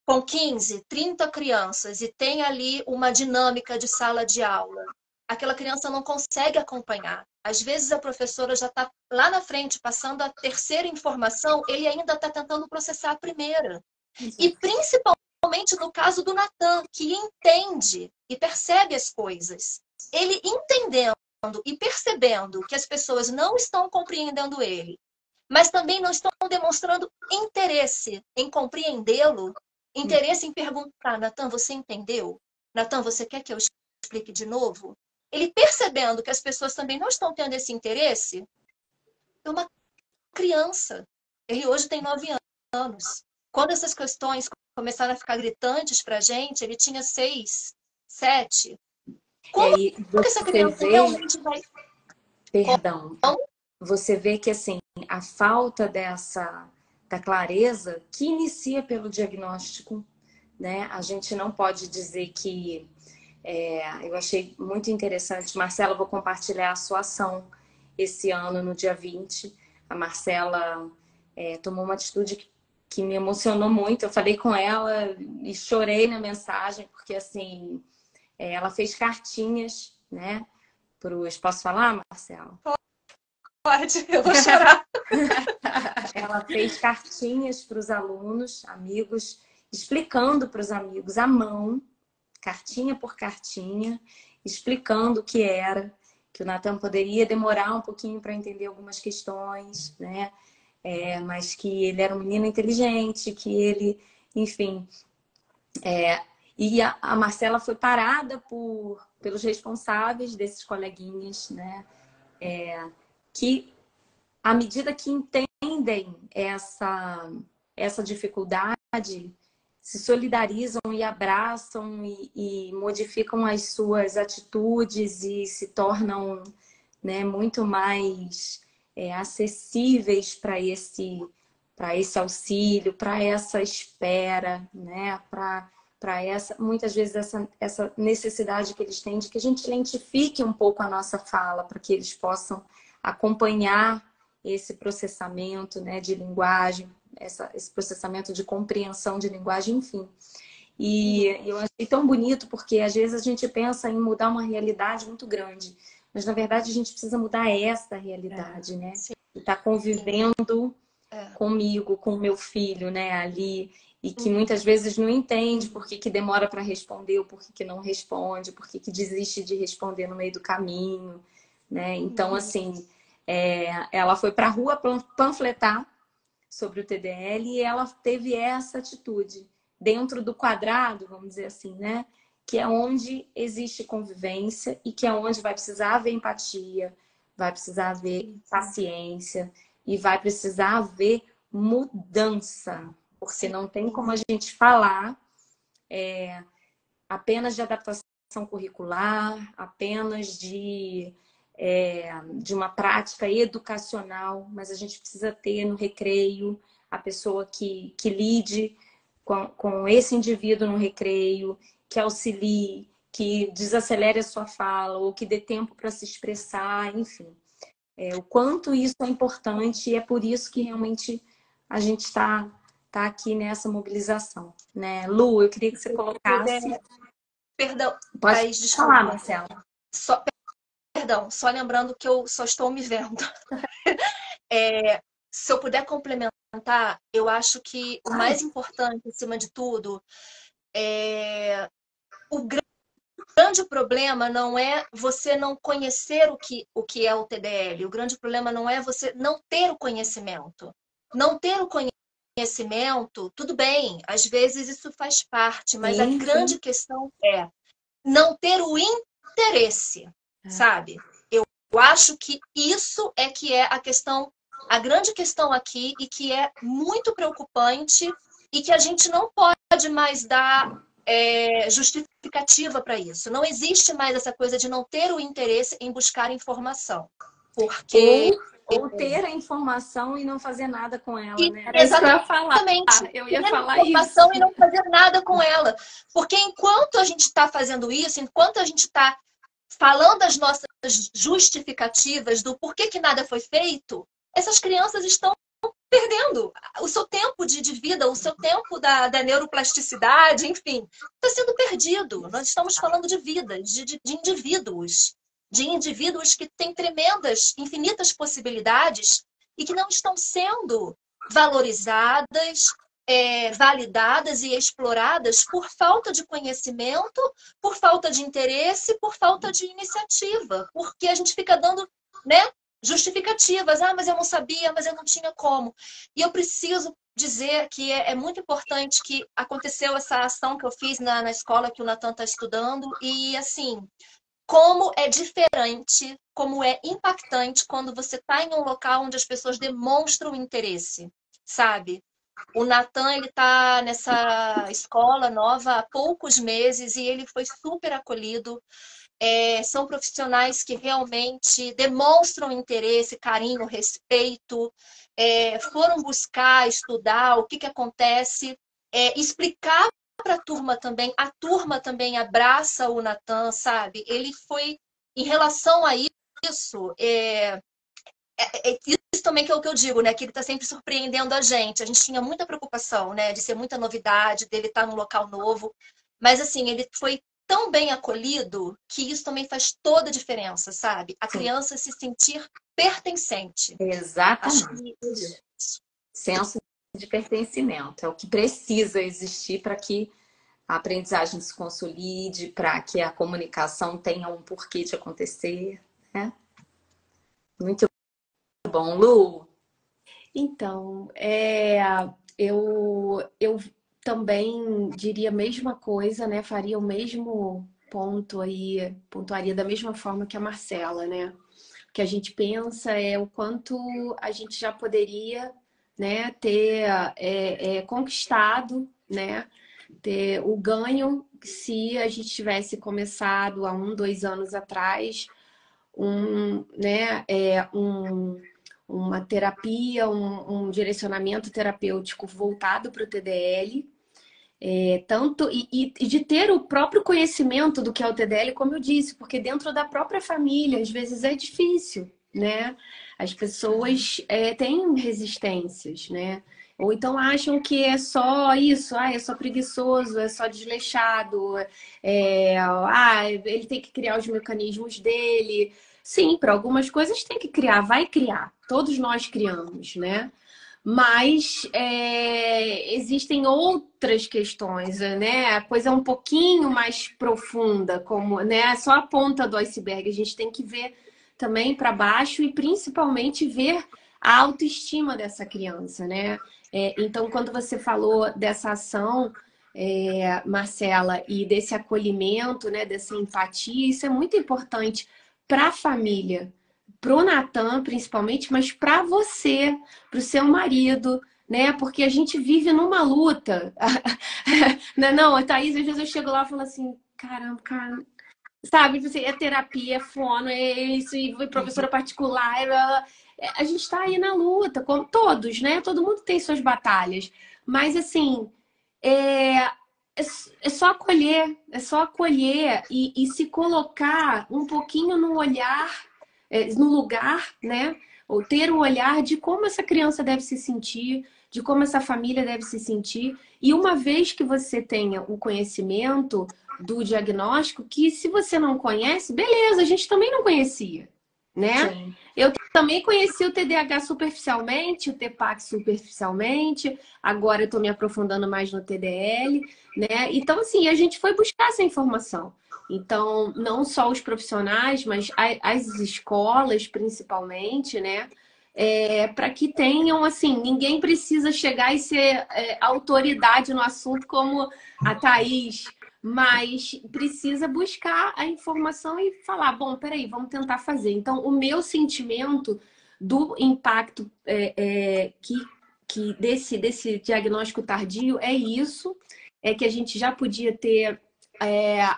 com 15, 30 crianças e tem ali uma dinâmica de sala de aula, aquela criança não consegue acompanhar. Às vezes a professora já está lá na frente passando a terceira informação, ele ainda está tentando processar a primeira. Exato. E principalmente no caso do Natan, que entende e percebe as coisas. Ele entendendo e percebendo que as pessoas não estão compreendendo ele, mas também não estão demonstrando interesse em compreendê-lo, interesse em perguntar, Natan, você entendeu? Natan, você quer que eu explique de novo? Ele percebendo que as pessoas também não estão tendo esse interesse, é uma criança. Ele hoje tem 9 anos. Quando essas questões começaram a ficar gritantes para a gente, ele tinha 6, 7. Como que essa criança realmente vai... Perdão. Você vê que, assim, a falta da clareza que inicia pelo diagnóstico, né? A gente não pode dizer que Eu achei muito interessante. Marcela, vou compartilhar a sua ação esse ano, no dia 20. A Marcela tomou uma atitude que me emocionou muito. Eu falei com ela e chorei na mensagem, porque assim, ela fez cartinhas, né? Posso falar, Marcela? Pode, eu vou chorar. Ela fez cartinhas para os alunos, amigos, explicando para os amigos à mão, cartinha por cartinha, explicando o que era, que o Natan poderia demorar um pouquinho para entender algumas questões, né? Mas que ele era um menino inteligente, que ele, enfim. E a Marcela foi parada pelos responsáveis desses coleguinhas, né? Que, à medida que entendem essa dificuldade, se solidarizam e abraçam e modificam as suas atitudes e se tornam, né, muito mais acessíveis para esse auxílio, para essa espera, né, para muitas vezes essa necessidade que eles têm de que a gente lentifique um pouco a nossa fala, para que eles possam acompanhar esse processamento, né, de linguagem, esse processamento de compreensão de linguagem, enfim. E eu achei tão bonito, porque às vezes a gente pensa em mudar uma realidade muito grande, mas na verdade a gente precisa mudar essa realidade, né? E tá convivendo comigo, com o meu filho, né, ali, e que muitas vezes não entende por que demora para responder, ou por que não responde, por que desiste de responder no meio do caminho, né? Então, assim, ela foi para a rua panfletar sobre o TDL e ela teve essa atitude dentro do quadrado, vamos dizer assim, né? Que é onde existe convivência e que é onde vai precisar haver empatia, vai precisar haver paciência e vai precisar haver mudança, porque não tem como a gente falar apenas de adaptação curricular, apenas de uma prática educacional, mas a gente precisa ter no recreio a pessoa que lide com esse indivíduo no recreio, que auxilie, que desacelere a sua fala, ou que dê tempo para se expressar, enfim. O quanto isso é importante, e é por isso que realmente a gente está aqui nessa mobilização, né? Lu, eu queria que você colocasse... Perdão, Pode desculpa. falar, Marcela. Perdão, só lembrando que eu só estou me vendo. Se eu puder complementar, eu acho que o mais importante, acima de tudo, o grande problema não é você não conhecer o que é o TDL. O grande problema não é você não ter o conhecimento. Não ter o conhecimento, tudo bem, às vezes isso faz parte, mas a grande questão é não ter o interesse, sabe? Eu acho que isso é que é a grande questão aqui, e que é muito preocupante, e que a gente não pode mais dar justificativa para isso. Não existe mais essa coisa de não ter o interesse em buscar informação. Porque... Ou ter a informação e não fazer nada com ela, né? Era isso que eu ia falar. Eu ia falar isso. E não fazer nada com ela. Porque enquanto a gente está fazendo isso, enquanto a gente está falando as nossas justificativas do porquê que nada foi feito, essas crianças estão perdendo o seu tempo de vida, o seu tempo da neuroplasticidade, enfim, está sendo perdido. Nós estamos falando de vidas, de indivíduos que têm tremendas, infinitas possibilidades e que não estão sendo valorizadas, validadas e exploradas por falta de conhecimento, por falta de interesse, por falta de iniciativa, porque a gente fica dando, né, justificativas. Mas eu não sabia, mas eu não tinha como. E eu preciso dizer que é muito importante que aconteceu essa ação que eu fiz na escola que o Natan está estudando, e assim, como é diferente, como é impactante quando você está em um local onde as pessoas demonstram interesse, sabe? O Natan, ele está nessa escola nova há poucos meses e ele foi super acolhido. São profissionais que realmente demonstram interesse, carinho, respeito, foram buscar, estudar o que acontece, explicar para a turma também abraça o Natan, sabe? Ele foi, em relação a isso, isso também que é o que eu digo, né? Que ele está sempre surpreendendo a gente. A gente tinha muita preocupação, né? De ser muita novidade, dele estar num local novo. Mas, assim, ele foi tão bem acolhido que isso também faz toda a diferença, sabe? A criança se sentir pertencente. Exatamente. Senso de pertencimento. É o que precisa existir para que a aprendizagem se consolide, para que a comunicação tenha um porquê de acontecer, né? Muito bom, Lu. Então, eu também diria a mesma coisa, né? Faria o mesmo ponto aí, pontuaria da mesma forma que a Marcela, né? O que a gente pensa é o quanto a gente já poderia, né, ter conquistado, né? Ter o ganho se a gente tivesse começado há 2 anos atrás uma terapia, um direcionamento terapêutico voltado para o TDL, e de ter o próprio conhecimento do que é o TDL, como eu disse, porque dentro da própria família, às vezes é difícil, né? As pessoas têm resistências, né? Ou então acham que é só isso, é só preguiçoso, é só desleixado, ele tem que criar os mecanismos dele. Sim, para algumas coisas tem que criar, vai criar. Todos nós criamos, né? Mas existem outras questões, né? A coisa é um pouquinho mais profunda, como, né? Só a ponta do iceberg. A gente tem que ver também para baixo e principalmente ver a autoestima dessa criança, né? Então, quando você falou dessa ação, Marcela, e desse acolhimento, né? Dessa empatia, isso é muito importante para a família, para o Natan principalmente, mas para você, para o seu marido, né? Porque a gente vive numa luta. Não, a Thaís, às vezes eu chego lá e falo assim, caramba, cara, sabe? É terapia, é fono, é isso, e professora particular. A gente está aí na luta, como todos, né? Todo mundo tem suas batalhas. Mas, assim, é só acolher e se colocar um pouquinho no olhar, no lugar, né? Ou ter o olhar de como essa criança deve se sentir, de como essa família deve se sentir. E uma vez que você tenha o conhecimento do diagnóstico, que se você não conhece, beleza, a gente também não conhecia, né? Sim. Eu também conheci o TDAH superficialmente, o TPAC superficialmente, agora eu estou me aprofundando mais no TDL, né? Então, assim, a gente foi buscar essa informação. Então, não só os profissionais, mas as escolas, principalmente, né? Para que tenham, assim, ninguém precisa chegar e ser autoridade no assunto como a Thaís, mas precisa buscar a informação e falar, bom, peraí, vamos tentar fazer. Então, o meu sentimento do impacto que desse diagnóstico tardio é isso, é que a gente já podia ter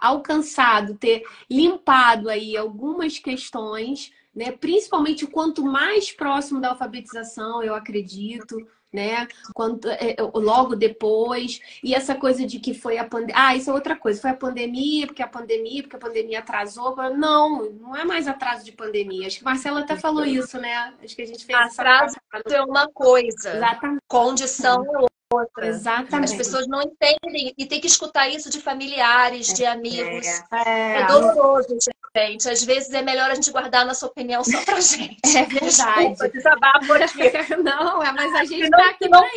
alcançado, ter limpado aí algumas questões, né? Principalmente quanto mais próximo da alfabetização, eu acredito, né? Logo depois. E essa coisa de que foi a pandemia. Isso é outra coisa. Foi a pandemia, porque a pandemia atrasou. Não é mais atraso de pandemia. Acho que a Marcela até falou isso, né? Acho que a gente fez atraso é uma coisa. Exatamente. Condição é outra. Exatamente. As pessoas não entendem e tem que escutar isso de familiares, de amigos. É doloroso, gente. Às vezes é melhor a gente guardar a nossa opinião só pra gente. É verdade. Desculpa, desabafo aqui. Não, mas a gente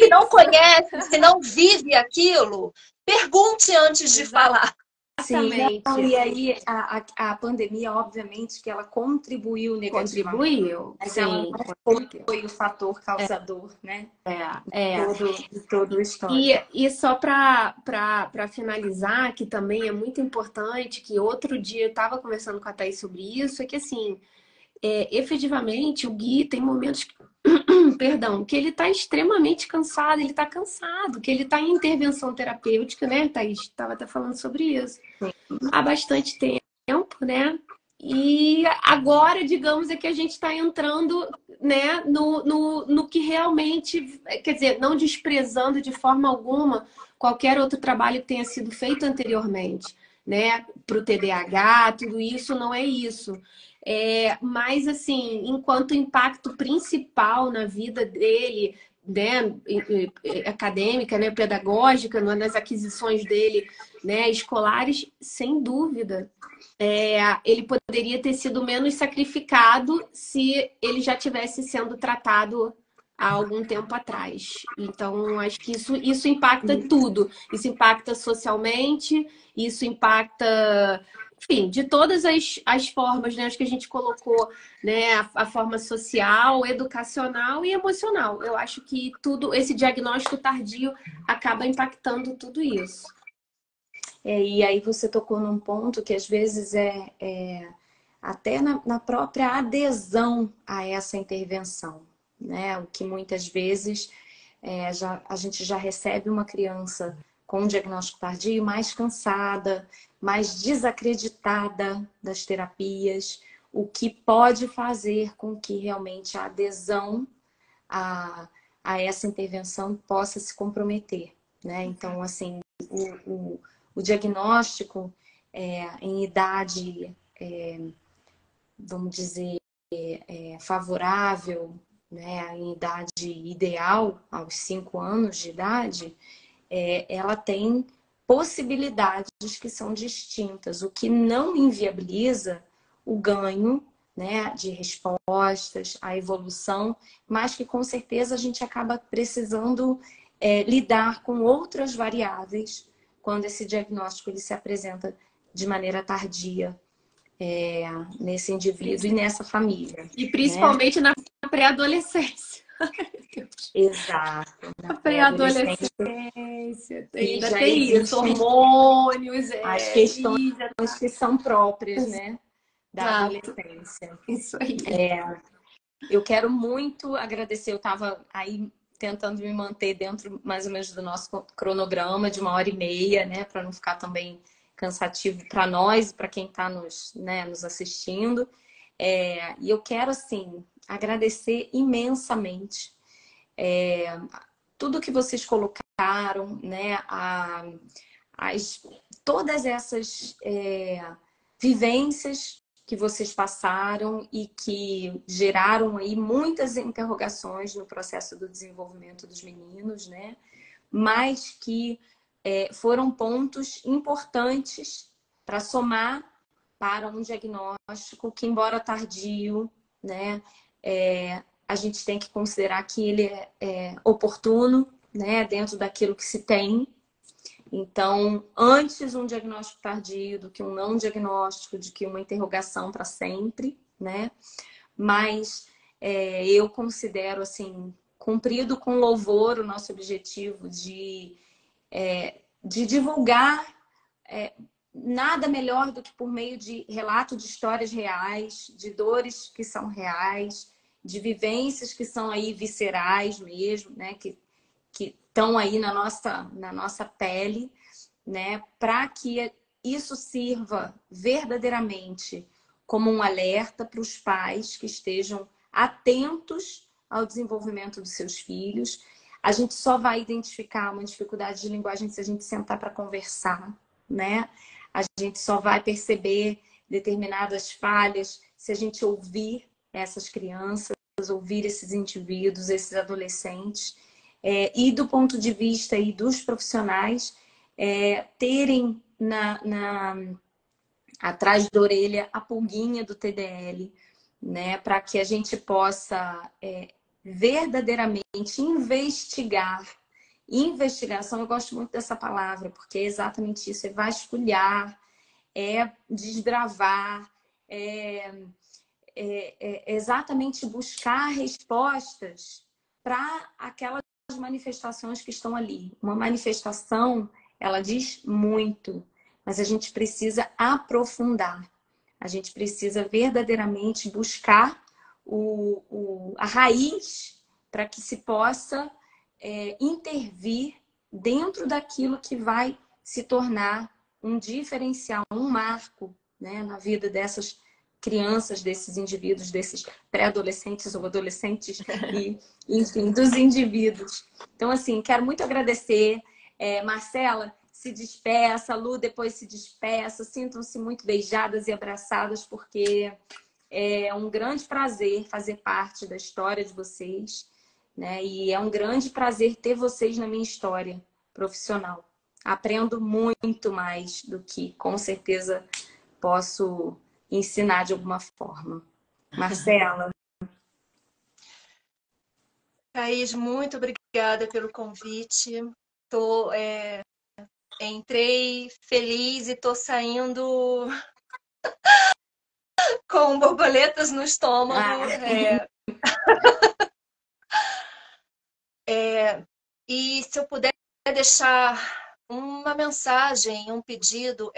se não conhece, se não vive aquilo, pergunte antes de falar. Sim, não, e aí a pandemia, obviamente, que ela contribuiu negativamente. Contribuiu, mas sim. ela não foi o fator causador, né? De todo o histórico. E só para finalizar, que também é muito importante, que outro dia eu estava conversando com a Thaís sobre isso, é que assim, efetivamente o Gui tem momentos perdão, que ele está extremamente cansado, ele está cansado, que ele está em intervenção terapêutica, né, Thaís? Estava até falando sobre isso. Sim. Há bastante tempo, né? E agora, digamos, é que a gente está entrando, né, no que realmente, quer dizer, não desprezando de forma alguma qualquer outro trabalho que tenha sido feito anteriormente, né? Para o TDAH, tudo isso não é isso. Mas, assim, enquanto impacto principal na vida dele, né, acadêmica, né, pedagógica, nas aquisições dele, né, escolares, sem dúvida, ele poderia ter sido menos sacrificado se ele já tivesse sendo tratado há algum tempo atrás. Então, acho que isso impacta tudo. Isso impacta socialmente, isso impacta, enfim, de todas as formas, né? Acho que a gente colocou, né, a forma social, educacional e emocional. Eu acho que tudo, esse diagnóstico tardio acaba impactando tudo isso. E aí você tocou num ponto que às vezes até na própria adesão a essa intervenção, né? O que muitas vezes a gente já recebe uma criança com um diagnóstico tardio mais cansada, mais desacreditada das terapias, o que pode fazer com que realmente a adesão a essa intervenção possa se comprometer, né? Então, assim, o diagnóstico em idade, vamos dizer, favorável, né, em idade ideal, aos 5 anos de idade, ela tem possibilidades que são distintas, o que não inviabiliza o ganho, né, de respostas, a evolução, mas que com certeza a gente acaba precisando lidar com outras variáveis quando esse diagnóstico ele se apresenta de maneira tardia nesse indivíduo e nessa família. E principalmente, né, na pré-adolescência. Exato. Na pré-adolescência. Ainda tem isso, hormônios, as questões que são próprias, né, da adolescência. Isso aí. Eu quero muito agradecer, eu estava aí tentando me manter dentro mais ou menos do nosso cronograma de 1h30, né, para não ficar também cansativo para nós, para quem está nos assistindo. E eu quero, assim, agradecer imensamente tudo que vocês colocaram, né, todas essas vivências que vocês passaram e que geraram aí muitas interrogações no processo do desenvolvimento dos meninos, né? Mas que foram pontos importantes para somar para um diagnóstico que, embora tardio, né, a gente tem que considerar que ele é oportuno, né, dentro daquilo que se tem. Então, antes um diagnóstico tardio do que um não diagnóstico, de que uma interrogação para sempre, né? Mas eu considero, assim, cumprido com louvor o nosso objetivo de divulgar nada melhor do que por meio de relato de histórias reais, de dores que são reais, de vivências que são aí viscerais mesmo, né? Que estão aí na nossa pele, né? Para que isso sirva verdadeiramente como um alerta para os pais que estejam atentos ao desenvolvimento dos seus filhos. A gente só vai identificar uma dificuldade de linguagem se a gente sentar para conversar, né? A gente só vai perceber determinadas falhas se a gente ouvir essas crianças, ouvir esses indivíduos, esses adolescentes. E do ponto de vista aí dos profissionais, terem atrás da orelha a pulguinha do TDL, né? Para que a gente possa verdadeiramente investigar. Investigação, eu gosto muito dessa palavra, porque é exatamente isso, é vasculhar, é desbravar, exatamente buscar respostas para aquelas manifestações que estão ali. Uma manifestação, ela diz muito, mas a gente precisa aprofundar. A gente precisa verdadeiramente buscar a raiz para que se possa intervir dentro daquilo que vai se tornar um diferencial, um marco, né, na vida dessas crianças, desses indivíduos, desses pré-adolescentes ou adolescentes e, enfim, dos indivíduos. Então, assim, quero muito agradecer. Marcela, se despeça, Lu depois se despeça, sintam-se muito beijadas e abraçadas, porque é um grande prazer fazer parte da história de vocês, né? E é um grande prazer ter vocês na minha história profissional. Aprendo muito mais do que, com certeza, posso ensinar de alguma forma. Marcela. Thaís, muito obrigada pelo convite. Entrei feliz e estou saindo com borboletas no estômago. E se eu puder deixar uma mensagem, um pedido,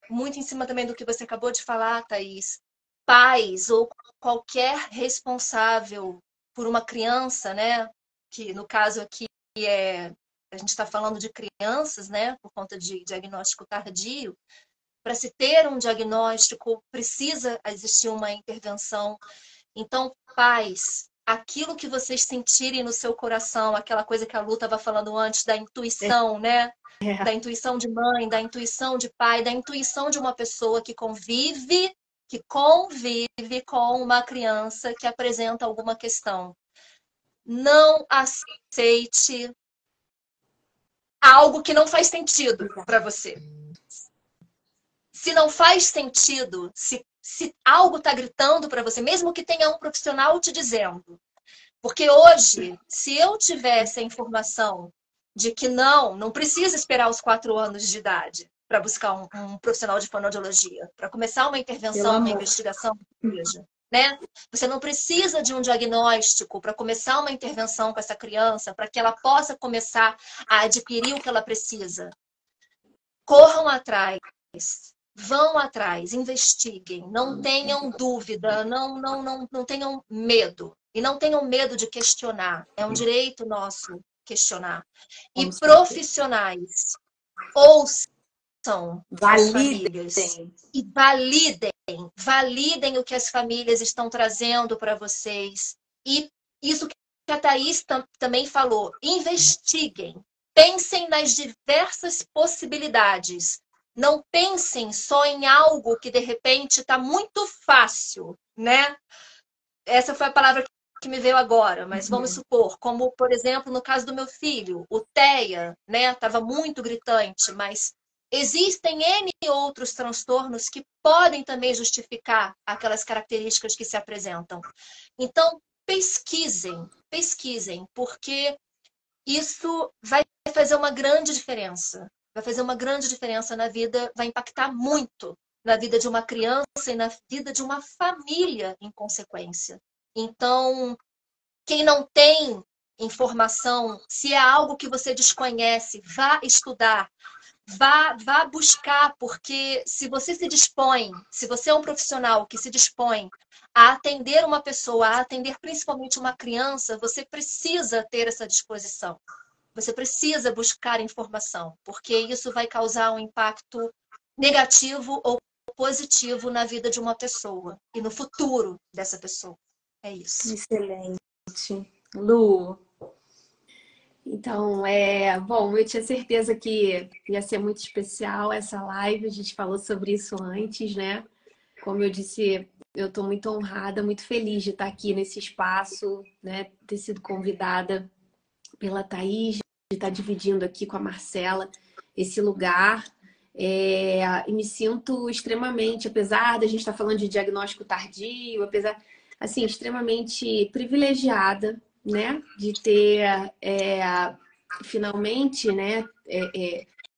muito em cima também do que você acabou de falar, Thaís. Pais ou qualquer responsável por uma criança, né? Que no caso aqui a gente está falando de crianças, né? Por conta de diagnóstico tardio. Para se ter um diagnóstico, precisa existir uma intervenção. Então, pais, aquilo que vocês sentirem no seu coração, aquela coisa que a Lu estava falando antes, da intuição, né? Da intuição de mãe, da intuição de pai, da intuição de uma pessoa que convive com uma criança que apresenta alguma questão. Não aceite algo que não faz sentido para você. Se não faz sentido, se algo está gritando para você, mesmo que tenha um profissional te dizendo. Porque hoje, se eu tivesse a informação de que não precisa esperar os 4 anos de idade para buscar um profissional de fonoaudiologia, para começar uma intervenção, uma investigação, né? Você não precisa de um diagnóstico para começar uma intervenção com essa criança, para que ela possa começar a adquirir o que ela precisa. Corram atrás. Vão atrás, investiguem, não tenham dúvida, não tenham medo. E não tenham medo de questionar. É um direito nosso questionar. E profissionais, ouçam as famílias e validem o que as famílias estão trazendo para vocês. E isso que a Thaís também falou, investiguem, pensem nas diversas possibilidades. Não pensem só em algo que, de repente, está muito fácil, né? Essa foi a palavra que me veio agora, mas vamos supor, como, por exemplo, no caso do meu filho, o TEA, né? Estava muito gritante, mas existem N outros transtornos que podem também justificar aquelas características que se apresentam. Então, pesquisem, porque isso vai fazer uma grande diferença. Vai fazer uma grande diferença na vida, vai impactar muito na vida de uma criança e na vida de uma família, em consequência. Então, quem não tem informação, se é algo que você desconhece, vá estudar, vá buscar, porque se você se dispõe, se você é um profissional que se dispõe a atender uma pessoa, a atender principalmente uma criança, você precisa ter essa disposição. Você precisa buscar informação, porque isso vai causar um impacto negativo ou positivo na vida de uma pessoa e no futuro dessa pessoa. É isso. Excelente. Lu? Então, bom, eu tinha certeza que ia ser muito especial essa live, a gente falou sobre isso antes, né? Como eu disse, eu estou muito honrada, muito feliz de estar aqui nesse espaço, né? Ter sido convidada pela Thaís, de estar dividindo aqui com a Marcela esse lugar. E me sinto extremamente, apesar da gente estar falando de diagnóstico tardio, assim, extremamente privilegiada, né? De ter finalmente, né?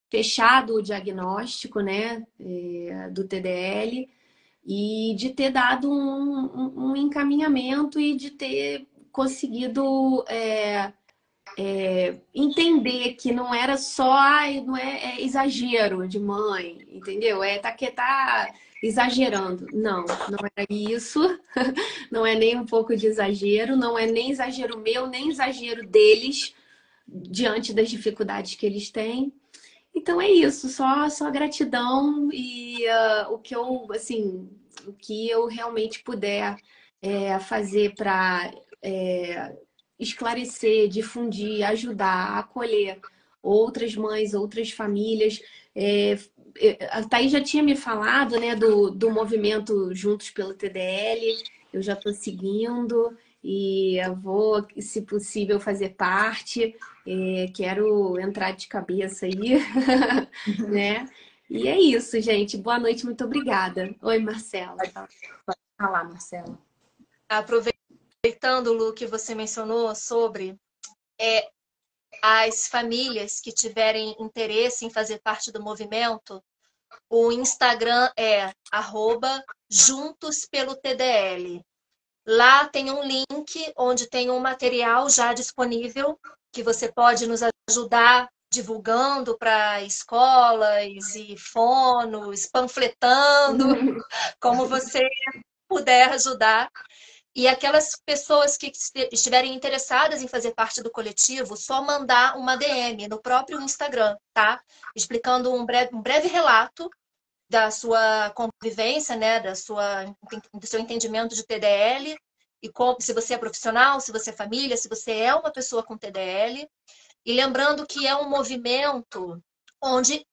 Fechado o diagnóstico, né? Do TDL e de ter dado um encaminhamento e de ter conseguido entender que não era só, não é exagero de mãe, entendeu? Tá exagerando. Não era isso. Não é nem um pouco de exagero, não é nem exagero meu, nem exagero deles diante das dificuldades que eles têm. Então é isso, só gratidão e o que eu realmente puder fazer para esclarecer, difundir, ajudar, acolher outras mães, outras famílias. A Thaís já tinha me falado, né, do movimento Juntos pelo TDL. Eu já estou seguindo e eu vou, se possível, fazer parte. Quero entrar de cabeça aí, né? E é isso, gente. Boa noite, muito obrigada. Oi, Marcela. Pode falar, Marcela. Aproveitando, Lu, que você mencionou sobre as famílias que tiverem interesse em fazer parte do movimento, o Instagram é @juntospelotdl. Lá tem um link onde tem um material já disponível que você pode nos ajudar divulgando para escolas e fonos, panfletando, como você puder ajudar. E aquelas pessoas que estiverem interessadas em fazer parte do coletivo, só mandar uma DM no próprio Instagram, tá? Explicando um breve relato da sua convivência, né? Do seu entendimento de TDL, e se você é profissional, se você é família, se você é uma pessoa com TDL. E lembrando que é um movimento onde,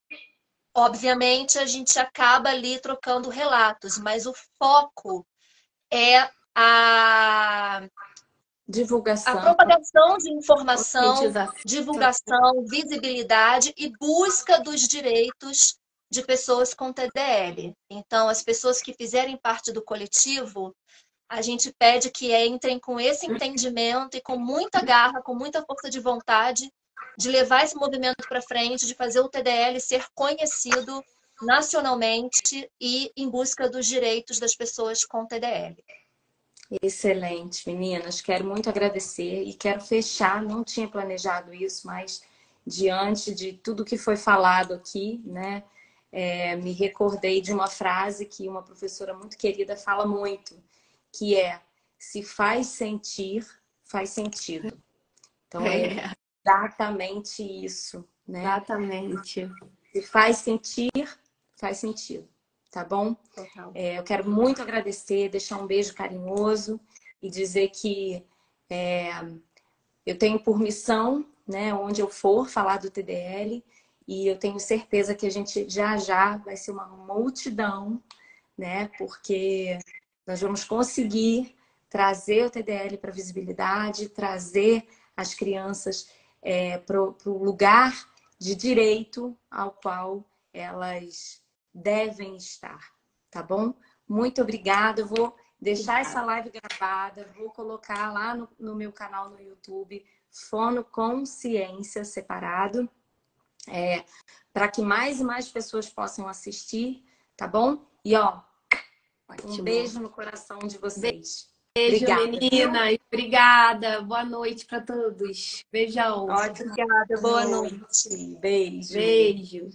obviamente, a gente acaba ali trocando relatos, mas o foco é a Divulgação. propagação de informação, divulgação, visibilidade e busca dos direitos de pessoas com TDL. Então, as pessoas que fizerem parte do coletivo, a gente pede que entrem com esse entendimento e com muita garra, com muita força de vontade, de levar esse movimento para frente, de fazer o TDL ser conhecido nacionalmente e em busca dos direitos das pessoas com TDL. Excelente, meninas. Quero muito agradecer e quero fechar. Não tinha planejado isso, mas diante de tudo que foi falado aqui, né, me recordei de uma frase que uma professora muito querida fala muito, que é: se faz sentir, faz sentido. Então é exatamente isso, né? Exatamente. Se faz sentir, faz sentido. Tá bom? Eu quero muito agradecer, deixar um beijo carinhoso e dizer que eu tenho por missão, né, onde eu for, falar do TDL, e eu tenho certeza que a gente já vai ser uma multidão, né, porque nós vamos conseguir trazer o TDL para a visibilidade, trazer as crianças para o lugar de direito ao qual elas devem estar, tá bom? Muito obrigada. Eu vou deixar essa live gravada, vou colocar lá no meu canal no YouTube, Fono Consciência separado, para que mais e mais pessoas possam assistir, tá bom? E ó, um beijo no coração de vocês. Beijo, obrigada, meninas. Obrigada. Boa noite para todos. Beijão. Obrigada. Boa noite. Beijo. Beijo.